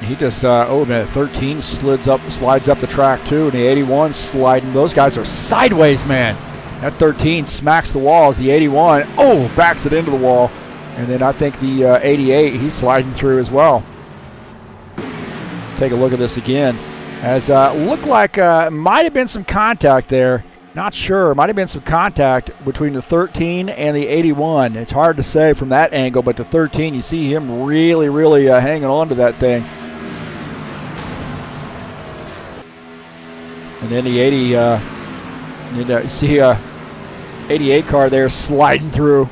He just, oh man, 13 slides up the track too, and the 81 sliding. Those guys are sideways, man. That 13 smacks the wall as the 81, backs it into the wall. And then I think the 88, he's sliding through as well. Take a look at this again. As looked like might have been some contact there. Not sure. Might have been some contact between the 13 and the 81. It's hard to say from that angle, but the 13, you see him really, really hanging on to that thing. And then the 80, you see 88 car there sliding through.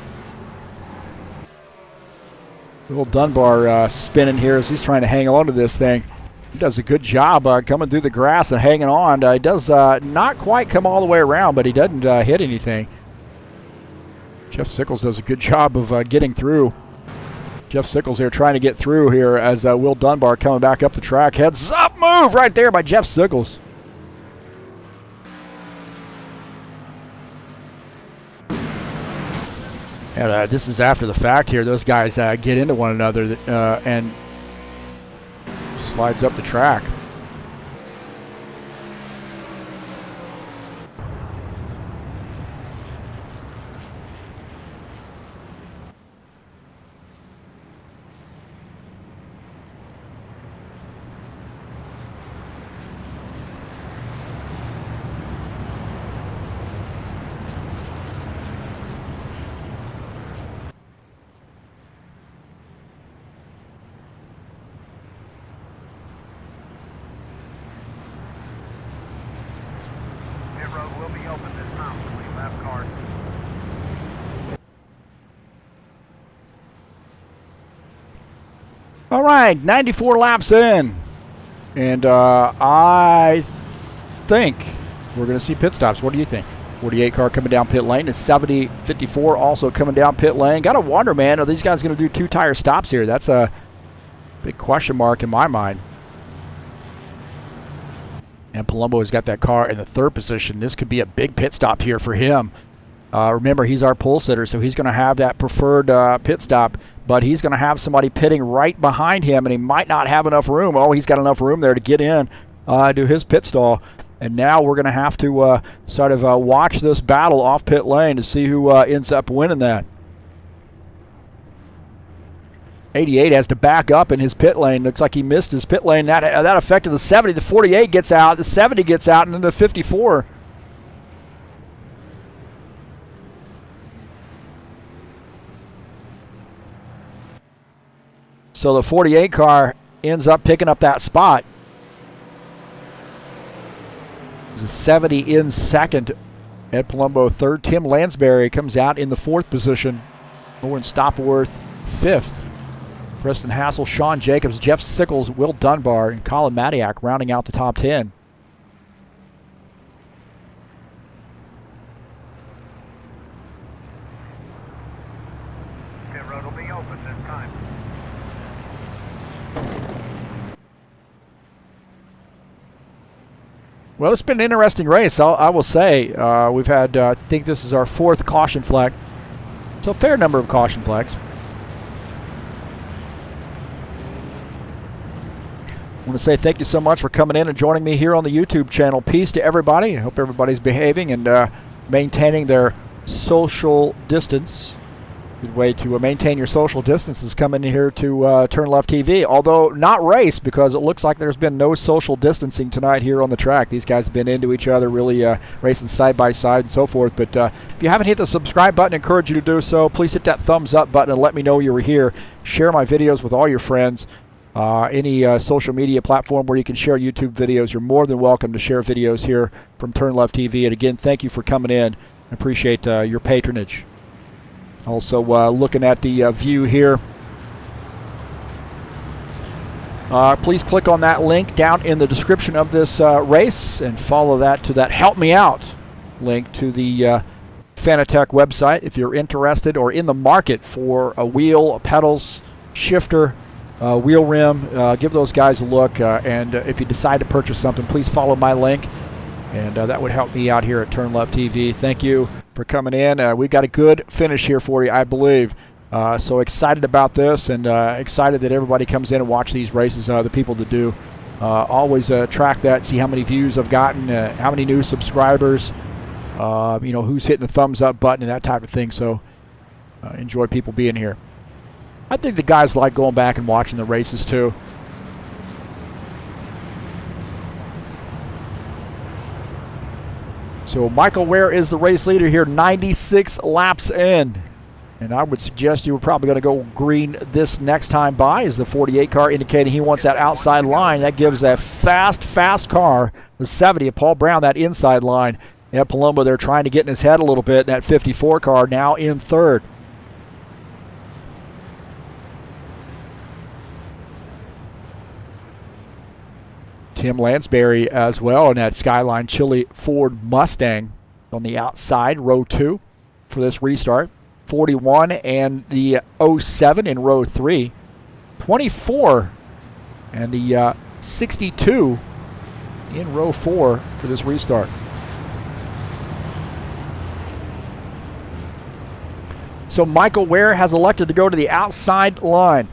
Will Dunbar spinning here as he's trying to hang on to this thing. He does a good job coming through the grass and hanging on. He does not quite come all the way around, but he doesn't hit anything. Jeff Sickles does a good job of getting through. Jeff Sickles here trying to get through here as Will Dunbar coming back up the track. Heads up move right there by Jeff Sickles. And this is after the fact here. Those guys get into one another and slides up the track. Road will be open this time, between left cars. All right, 94 laps in. And I think we're going to see pit stops. What do you think? 48 car coming down pit lane. Is 70-54 also coming down pit lane. Got to wonder, man, are these guys going to do 2 tire stops here? That's a big question mark in my mind. And Palumbo has got that car in the 3rd position. This could be a big pit stop here for him. Remember, he's our pole sitter, so he's going to have that preferred pit stop, but he's going to have somebody pitting right behind him, and he might not have enough room. Oh, he's got enough room there to get in, do his pit stall. And now we're going to have to sort of watch this battle off pit lane to see who ends up winning that. 88 has to back up in his pit lane. Looks like he missed his pit lane. That affected the 70. The 48 gets out. The 70 gets out, and then the 54. So the 48 car ends up picking up that spot. There's a 70 in 2nd. Ed Palumbo 3rd. Tim Lansbury comes out in the 4th position. Lauren Stopworth 5th. Preston Hassel, Sean Jacobs, Jeff Sickles, Will Dunbar, and Colin Matiak rounding out the top 10. Pit road will be open this time. Well, it's been an interesting race, I will say. We've had, I think this is our 4th caution flag. So a fair number of caution flags. I want to say thank you so much for coming in and joining me here on the YouTube channel. Peace to everybody. I hope everybody's behaving and maintaining their social distance. Good way to maintain your social distance is coming in here to TurnLeftTV, although not race, because it looks like there's been no social distancing tonight here on the track. These guys have been into each other, really racing side by side and so forth. But if you haven't hit the subscribe button, I encourage you to do so. Please hit that thumbs up button and let me know you were here. Share my videos with all your friends. Any social media platform where you can share YouTube videos, you're more than welcome to share videos here from TurnLeftTV. And again, thank you for coming in. I appreciate your patronage. Also, looking at the view here, please click on that link down in the description of this race and follow that to that Help Me Out link to the Fanatec website if you're interested or in the market for a wheel, pedals, shifter, wheel rim. Give those guys a look, and if you decide to purchase something, please follow my link, and that would help me out here at TurnLeftTV. Thank you for coming in. We've got a good finish here for you, I believe. So excited about this, and excited that everybody comes in and watch these races, the people that do. Always track that, see how many views I've gotten, how many new subscribers, you know, who's hitting the thumbs up button and that type of thing. So enjoy people being here. I think the guys like going back and watching the races too. So Michael Ware is the race leader here, 96 laps in. And I would suggest you were probably going to go green this next time by, as the 48 car indicating he wants that outside line. That gives a fast car, the 70 of Paul Brown, that inside line. Ed Palumbo, they're trying to get in his head a little bit. That 54 car now in third. Tim Lansbury as well in that Skyline Chili Ford Mustang on the outside, row 2 for this restart. 41 and the 07 in row 3. 24 and the 62 in row 4 for this restart. So Michael Ware has elected to go to the outside line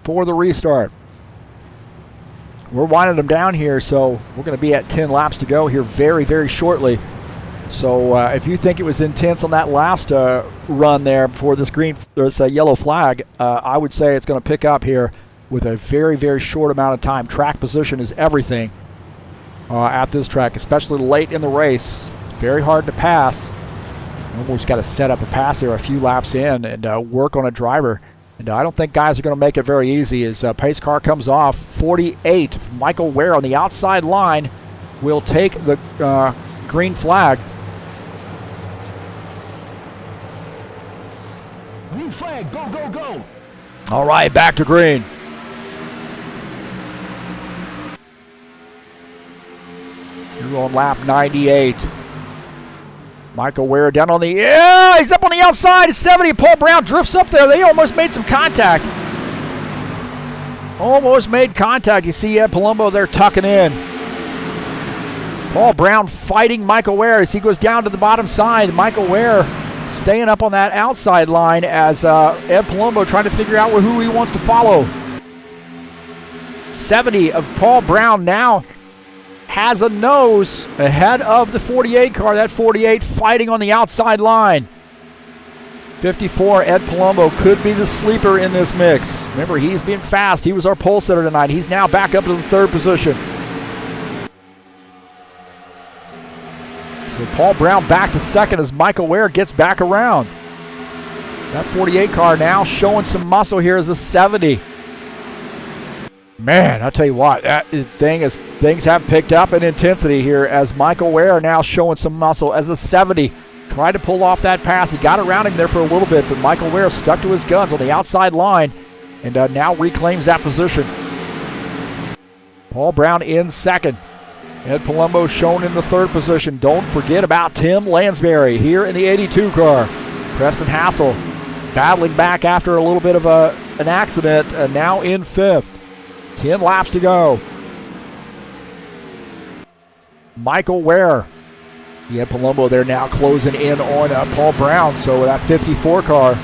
for the restart. We're winding them down here, so we're going to be at 10 laps to go here very, very shortly. So if you think it was intense on that last run there before this yellow flag, I would say it's going to pick up here with a very, very short amount of time. Track position is everything at this track, especially late in the race. Very hard to pass. Almost got to set up a pass there a few laps in and work on a driver. And I don't think guys are going to make it very easy as pace car comes off. 48, Michael Ware on the outside line will take the green flag. Green flag, go, go, go. All right, back to green. You're on lap 98. Michael Ware down on the, he's up on the outside. 70, Paul Brown drifts up there. They almost made some contact. Almost made contact. You see Ed Palumbo there tucking in. Paul Brown fighting Michael Ware as he goes down to the bottom side. Michael Ware staying up on that outside line as Ed Palumbo trying to figure out who he wants to follow. 70 of Paul Brown now has a nose ahead of the 48 car. That 48 fighting on the outside line. 54, Ed Palumbo could be the sleeper in this mix. Remember, he's been fast. He was our pole sitter tonight. He's now back up to the third position. So Paul Brown back to second as Michael Ware gets back around. That 48 car now showing some muscle here as the 70. Man, I'll tell you what, things have picked up in intensity here as Michael Ware now showing some muscle as the 70 tried to pull off that pass. He got around him there for a little bit, but Michael Ware stuck to his guns on the outside line and now reclaims that position. Paul Brown in second. Ed Palumbo shown in the third position. Don't forget about Tim Lansbury here in the 82 car. Preston Hassel battling back after a little bit of an accident, now in fifth. 10 laps to go. Michael Ware. Ed Palumbo there now closing in on Paul Brown. So that 54 car,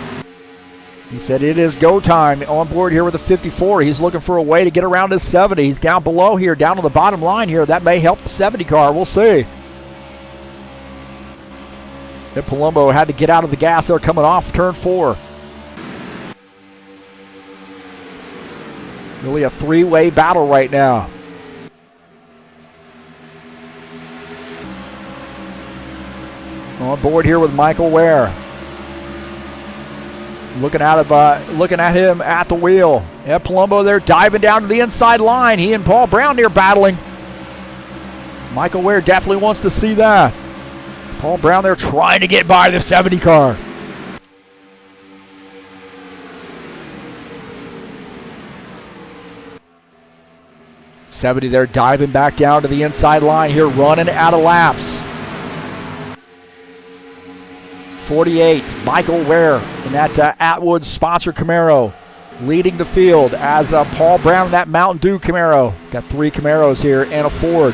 he said it is go time on board here with the 54. He's looking for a way to get around his 70. He's down below here, down on the bottom line here. That may help the 70 car. We'll see. Ed Palumbo had to get out of the gas there coming off turn 4. Really a three-way battle right now. On board here with Michael Ware. Looking at him at the wheel. Ed Palumbo there diving down to the inside line. He and Paul Brown here battling. Michael Ware definitely wants to see that. Paul Brown there trying to get by the 70 car. '70 there diving back down to the inside line here, running out of laps. 48, Michael Ware in that Atwood sponsor Camaro, leading the field as Paul Brown in that Mountain Dew Camaro. Got 3 Camaros here and a Ford.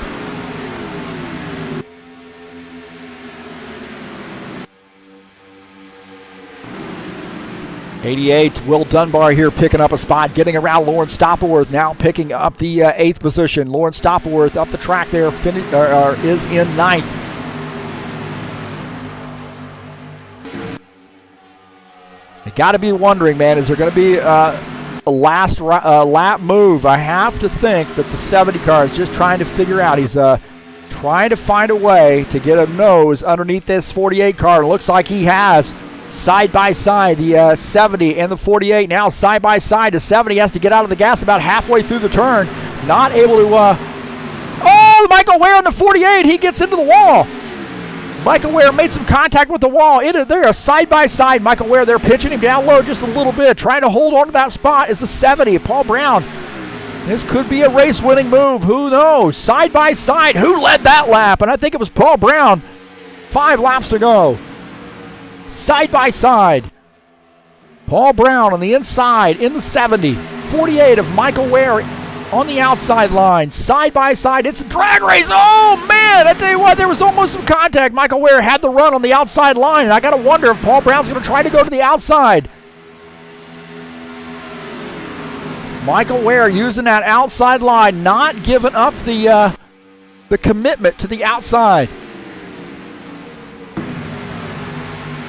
'88, Will Dunbar here picking up a spot, getting around Lawrence Stoppleworth, now picking up the 8th position. Lawrence Stoppleworth up the track there, is in 9th. You got to be wondering, man, is there going to be a last lap move? I have to think that the 70 car is just trying to figure out. He's trying to find a way to get a nose underneath this 48 car. It looks like he has. Side by side, the 70 and the 48 now side by side. The 70 has to get out of the gas about halfway through the turn. Not able to. Oh, Oh, Michael Ware in the 48. He gets into the wall. Michael Ware made some contact with the wall. They are side by side. Michael Ware, they're pitching him down low just a little bit. Trying to hold on to that spot is the 70. Paul Brown. This could be a race-winning move. Who knows? Side by side. Who led that lap? And I think it was Paul Brown. 5 laps to go. Side by side. Paul Brown on the inside in the 70. 48 of Michael Ware on the outside line. Side by side. It's a drag race. Oh, man. I tell you what, there was almost some contact. Michael Ware had the run on the outside line. And I got to wonder if Paul Brown's going to try to go to the outside. Michael Ware using that outside line, not giving up the commitment to the outside.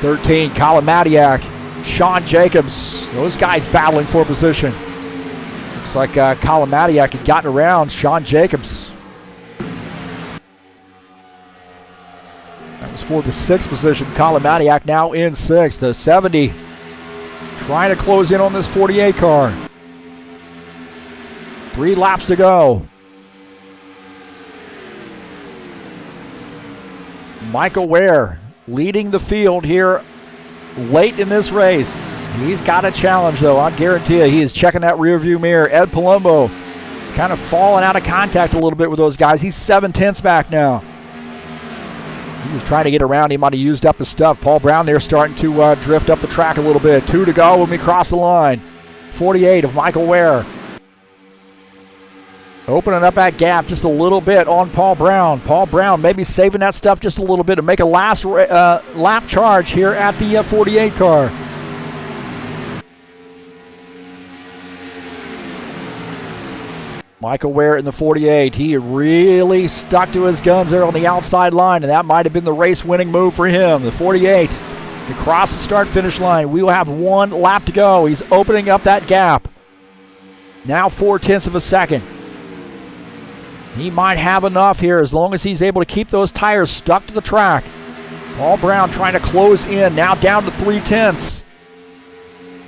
13, Colin Madiak, Sean Jacobs. Those guys battling for position. Looks like Colin Madiak had gotten around Sean Jacobs. That was for the 6th position. Colin Madiak now in 6th. The 70 trying to close in on this 48 car. 3 laps to go. Michael Ware leading the field here late in this race. He's got a challenge, though. I guarantee you he is checking that rearview mirror. Ed Palumbo kind of falling out of contact a little bit with those guys. He's 7/10 back now. He was trying to get around. He might have used up his stuff. Paul Brown there starting to drift up the track a little bit. 2 to go when we cross the line. 48 of Michael Ware. Opening up that gap just a little bit on Paul Brown. Paul Brown maybe saving that stuff just a little bit to make a last lap charge here at the 48 car. Michael Ware in the 48. He really stuck to his guns there on the outside line, and that might have been the race-winning move for him. The 48 across the start-finish line. We will have 1 lap to go. He's opening up that gap. Now 4/10 of a second. He might have enough here as long as he's able to keep those tires stuck to the track. Paul Brown trying to close in, now down to 3/10.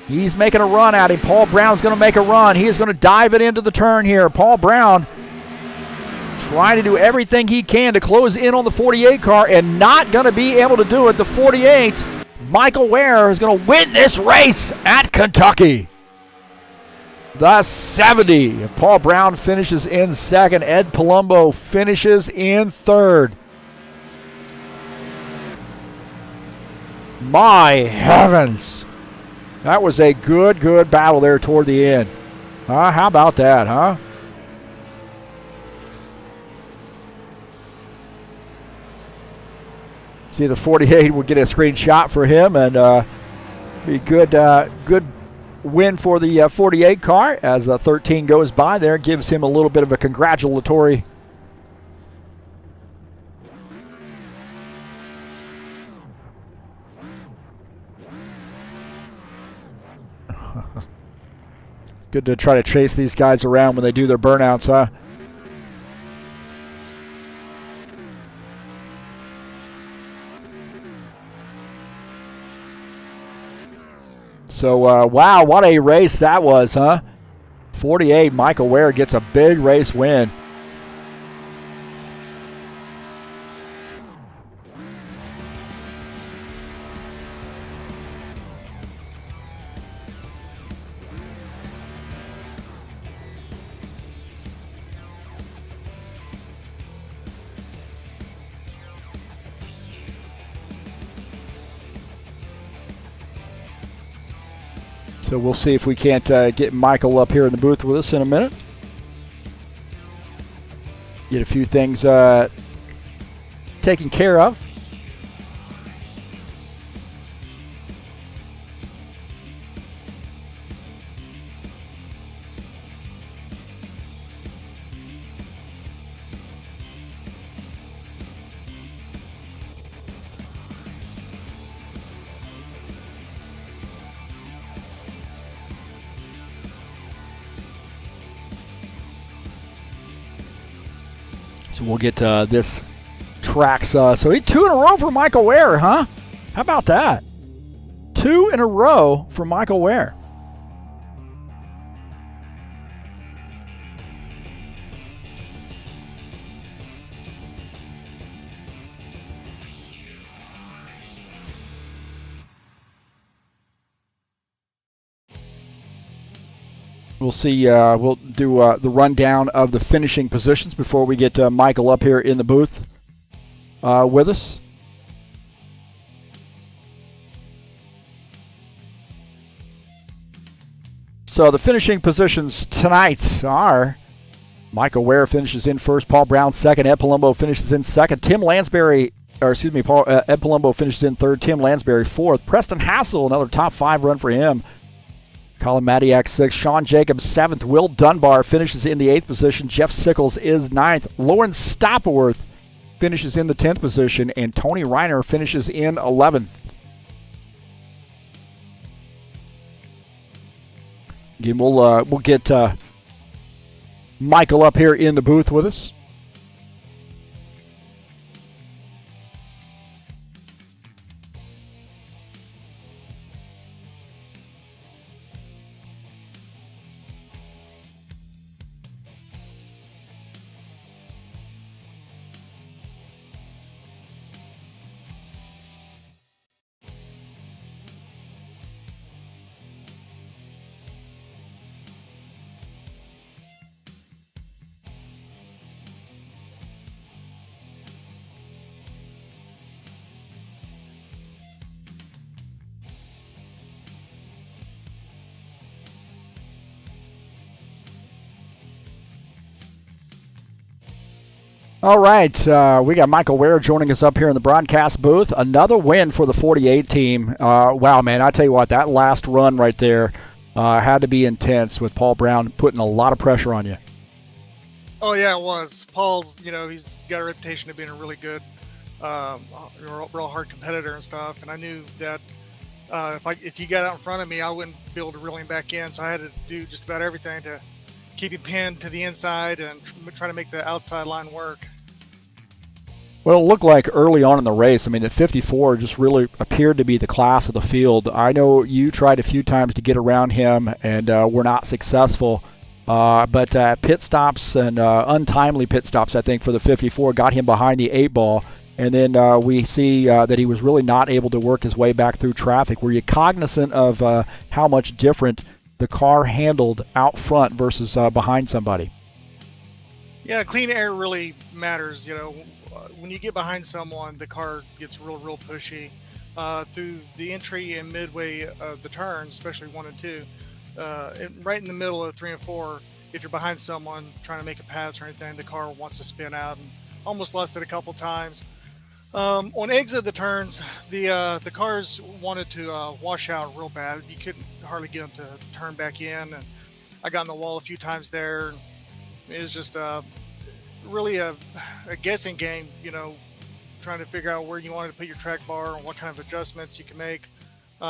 He's making a run at him. Paul Brown's going to make a run. He is going to dive it into the turn here. Paul Brown trying to do everything he can to close in on the 48 car and not going to be able to do it. The 48, Michael Ware, is going to win this race at Kentucky. The 70. Paul Brown finishes in 2nd. Ed Palumbo finishes in 3rd. My heavens. That was a good battle there toward the end. How about that, huh? See, the 48 will get a screenshot for him and be good win for the 48 car as 13 goes by there. Gives him a little bit of a congratulatory good to try to chase these guys around when they do their burnouts, huh? So, wow, what a race that was, huh? 48, Michael Ware gets a big race win. So we'll see if we can't get Michael up here in the booth with us in a minute. Get a few things taken care of. So we'll get this tracks. So he's 2 in a row for Michael Ware, huh? How about that? 2 in a row for Michael Ware. We'll see. We'll do the rundown of the finishing positions before we get Michael up here in the booth with us. So the finishing positions tonight are Michael Ware finishes in first, Paul Brown second, Ed Palumbo finishes in second, Ed Palumbo finishes in third, Tim Lansbury fourth, Preston Hassel, another top 5 run for him. Colin Madiak sixth, Sean Jacobs seventh, Will Dunbar finishes in the 8th position, Jeff Sickles is 9th, Lauren Stopworth finishes in the 10th position, and Tony Reiner finishes in 11th. Again, we'll get Michael up here in the booth with us. All right, we got Michael Ware joining us up here in the broadcast booth. Another win for the 48 team. Wow, man, I tell you what, that last run right there had to be intense with Paul Brown putting a lot of pressure on you. Oh, yeah, it was. Paul's, he's got a reputation of being a really good, real hard competitor and stuff. And I knew that if he got out in front of me, I wouldn't be able to reel him back in. So I had to do just about everything to keep him pinned to the inside and try to make the outside line work. Well, it looked like early on in the race, I mean, the 54 just really appeared to be the class of the field. I know you tried a few times to get around him and were not successful. But pit stops and untimely pit stops, I think, for the 54 got him behind the 8 ball. And then we see that he was really not able to work his way back through traffic. Were you cognizant of how much different the car handled out front versus behind somebody? Yeah, clean air really matters. When you get behind someone, the car gets real pushy through the entry and midway of the turns, especially 1 and 2. Right in the middle of 3 and 4, if you're behind someone trying to make a pass or anything, the car wants to spin out, and almost lost it a couple times. On exit of the turns, the cars wanted to wash out real bad. You couldn't hardly get them to turn back in, and I got in the wall a few times there. It was just really a guessing game, trying to figure out where you wanted to put your track bar and what kind of adjustments you can make. It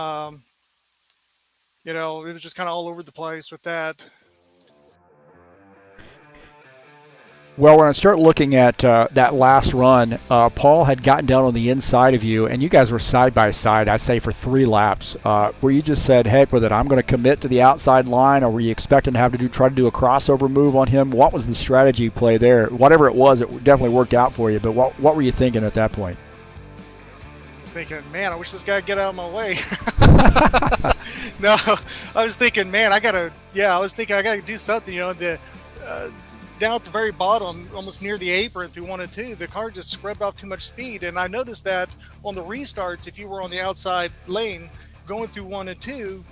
was just kind of all over the place with that. Well, when I start looking at that last run, Paul had gotten down on the inside of you, and you guys were side by side, I say, for 3 laps. Where you just said, heck with it, I'm going to commit to the outside line, or were you expecting to have to try to do a crossover move on him? What was the strategy play there? Whatever it was, it definitely worked out for you, but what were you thinking at that point? I was thinking, man, I wish this guy would get out of my way. No, I was thinking, man, I got to do something, down at the very bottom, almost near the apron through 1 and 2, the car just scrubbed off too much speed. And I noticed that on the restarts, if you were on the outside lane going through 1 and 2,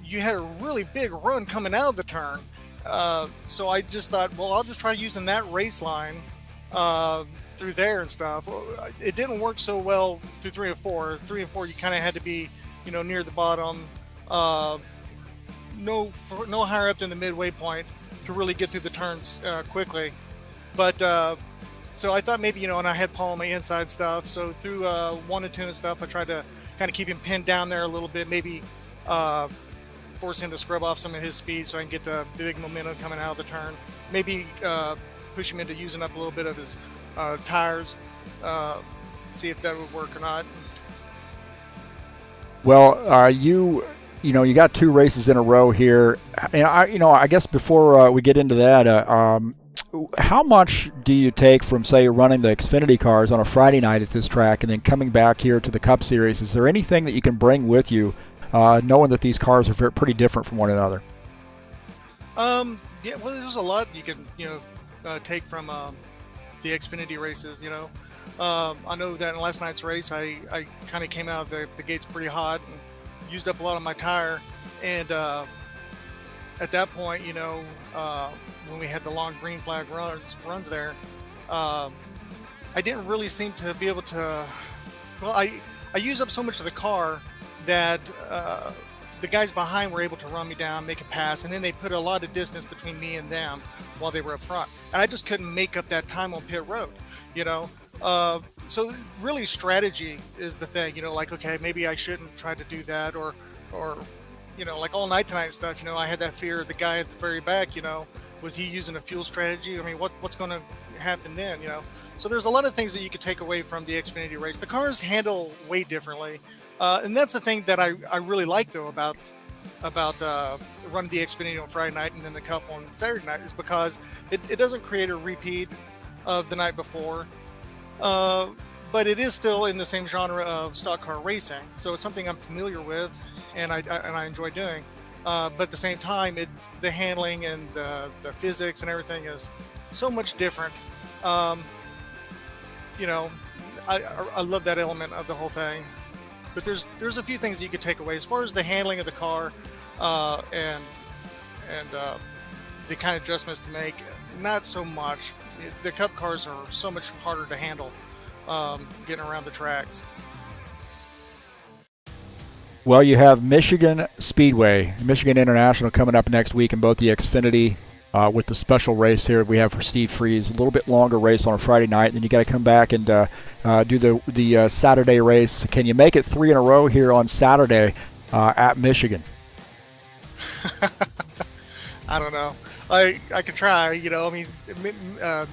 you had a really big run coming out of the turn. So I just thought, well, I'll just try using that race line through there and stuff. It didn't work so well through 3 and 4. 3 and 4, you kind of had to be, near the bottom, no higher up than the midway point to really get through the turns quickly. But so I thought maybe, and I had Paul on my inside stuff. So through 1 and 2 and stuff, I tried to kind of keep him pinned down there a little bit, maybe force him to scrub off some of his speed so I can get the big momentum coming out of the turn. Maybe push him into using up a little bit of his tires, see if that would work or not. Well, you got 2 races in a row here, and I guess before we get into that, how much do you take from, say, running the Xfinity cars on a Friday night at this track and then coming back here to the Cup Series? Is there anything that you can bring with you, knowing that these cars are pretty different from one another? Yeah, well, there's a lot you can, take from the Xfinity races. I know that in last night's race, I kind of came out of the gates pretty hot and used up a lot of my tire. And at that point, when we had the long green flag runs there, I didn't really seem to be able to. Well, I used up so much of the car that the guys behind were able to run me down, make a pass, and then they put a lot of distance between me and them while they were up front. And I just couldn't make up that time on pit road, So really strategy is the thing, like, okay, maybe I shouldn't try to do that or like all night tonight and stuff, I had that fear of the guy at the very back, was he using a fuel strategy? I mean, what's going to happen then, So there's a lot of things that you could take away from the Xfinity race. The cars handle way differently. And that's the thing that I really like, though, about running the Xfinity on Friday night and then the Cup on Saturday night, is because it doesn't create a repeat of the night before. But it is still in the same genre of stock car racing. So it's something I'm familiar with and I enjoy doing. But at the same time, it's the handling and the physics and everything is so much different. I love that element of the whole thing. But there's a few things you could take away as far as the handling of the car and the kind of adjustments to make. Not so much. The Cup cars are so much harder to handle getting around the tracks. Well, you have Michigan Speedway, Michigan International coming up next week in both the Xfinity with the special race here we have for Steve Freeze. A little bit longer race on a Friday night, and then you got to come back and do the Saturday race. Can you make it 3 in a row here on Saturday at Michigan? I don't know. I could try. I mean,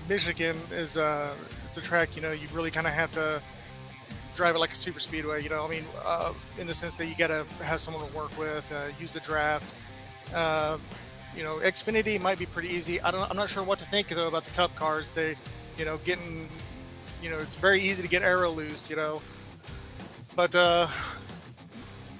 Michigan is it's a track. You really kind of have to drive it like a super speedway. I mean, in the sense that you got to have someone to work with, use the draft. Xfinity might be pretty easy. I'm not sure what to think though about the Cup cars. They, getting, it's very easy to get aero loose. But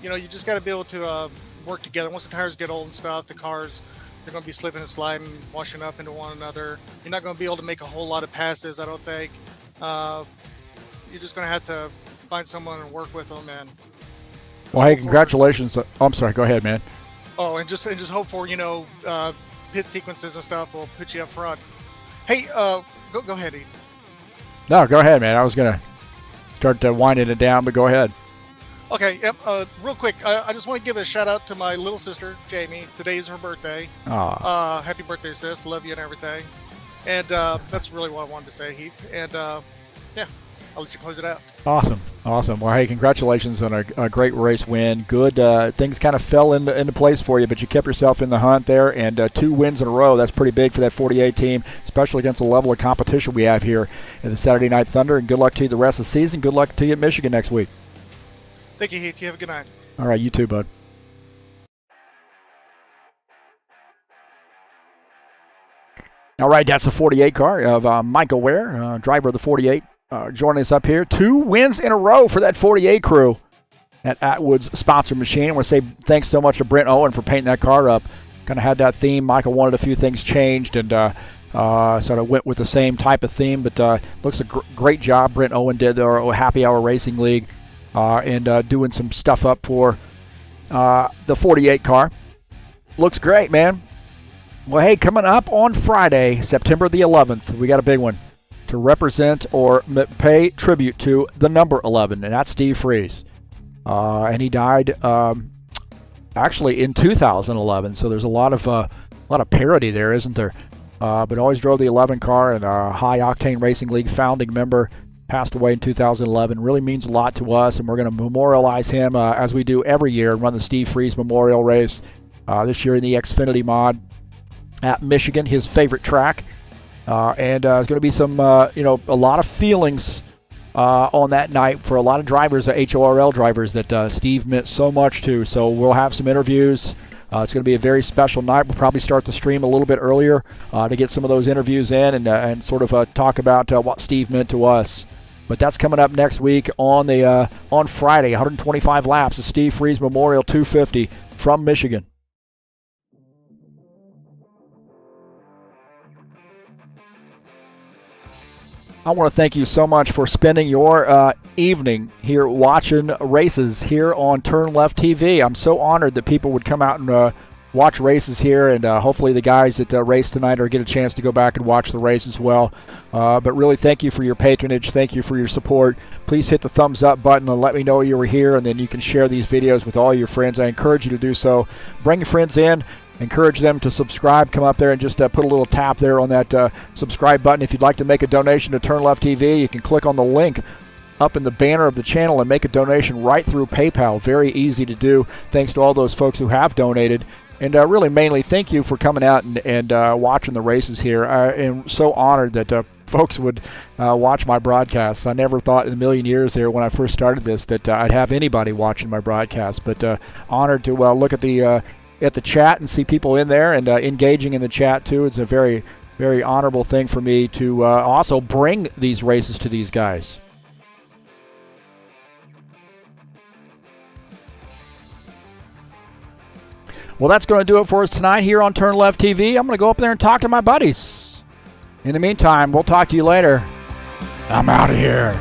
you just got to be able to work together. Once the tires get old and stuff, the cars, they're going to be slipping and sliding, washing up into one another. You're not going to be able to make a whole lot of passes, I don't think. You're just going to have to find someone and work with them. And well, hey, congratulations. I'm sorry. Go ahead, man. Oh, and just hope for pit sequences and stuff will put you up front. Hey, go ahead, Heath. No, go ahead, man. I was going to start winding it down, but go ahead. Okay, yep. Real quick, I just want to give a shout out to my little sister, Jamie. Today is her birthday. Happy birthday, sis. Love you and everything. And that's really what I wanted to say, Heath. And yeah, I'll let you close it out. Awesome. Well, hey, congratulations on a great race win. Good. Things kind of fell into place for you, but you kept yourself in the hunt there, and 2 wins in a row. That's pretty big for that 48 team, especially against the level of competition we have here in the Saturday Night Thunder. And good luck to you the rest of the season. Good luck to you at Michigan next week. Thank you, Heath. You have a good night. All right, you too, bud. All right, that's the 48 car of Michael Ware, driver of the 48, joining us up here. 2 wins in a row for that 48 crew at Atwood's sponsor machine. I want to say thanks so much to Brent Owen for painting that car up. Kind of had that theme. Michael wanted a few things changed and sort of went with the same type of theme, but looks a great job Brent Owen did, our Happy Hour Racing League. And doing some stuff up for the 48 car. Looks great, man. Well, hey, coming up on Friday, September the 11th, we got a big one to represent or pay tribute to the number 11, and that's Steve Freeze. And he died actually in 2011, so there's a lot of parity there, isn't there? But always drove the 11 car and a High Octane Racing League founding member. Passed away in 2011. Really means a lot to us, and we're going to memorialize him as we do every year and run the Steve Freeze Memorial Race this year in the Xfinity mod at Michigan, his favorite track. And there's going to be some, a lot of feelings on that night for a lot of drivers, HORL drivers that Steve meant so much to. So we'll have some interviews. It's going to be a very special night. We'll probably start the stream a little bit earlier to get some of those interviews in and sort of talk about what Steve meant to us. But that's coming up next week on Friday, 125 laps of Steve Freeze Memorial 250 from Michigan. I want to thank you so much for spending your evening here watching races here on TurnLeftTV. I'm so honored that people would come out and watch races here, and hopefully the guys that race tonight or get a chance to go back and watch the race as well. But really, thank you for your patronage. Thank you for your support. Please hit the thumbs up button and let me know you were here, and then you can share these videos with all your friends. I encourage you to do so. Bring your friends in. Encourage them to subscribe. Come up there and just put a little tap there on that subscribe button. If you'd like to make a donation to TurnLeftTV, you can click on the link up in the banner of the channel and make a donation right through PayPal. Very easy to do. Thanks to all those folks who have donated. And really, mainly, thank you for coming out and watching the races here. I am so honored that folks would watch my broadcasts. I never thought in a million years there when I first started this that I'd have anybody watching my broadcast. But honored to look at the chat and see people in there and engaging in the chat too. It's a very, very honorable thing for me to also bring these races to these guys. Well, that's going to do it for us tonight here on TurnLeftTV. I'm going to go up there and talk to my buddies. In the meantime, we'll talk to you later. I'm out of here.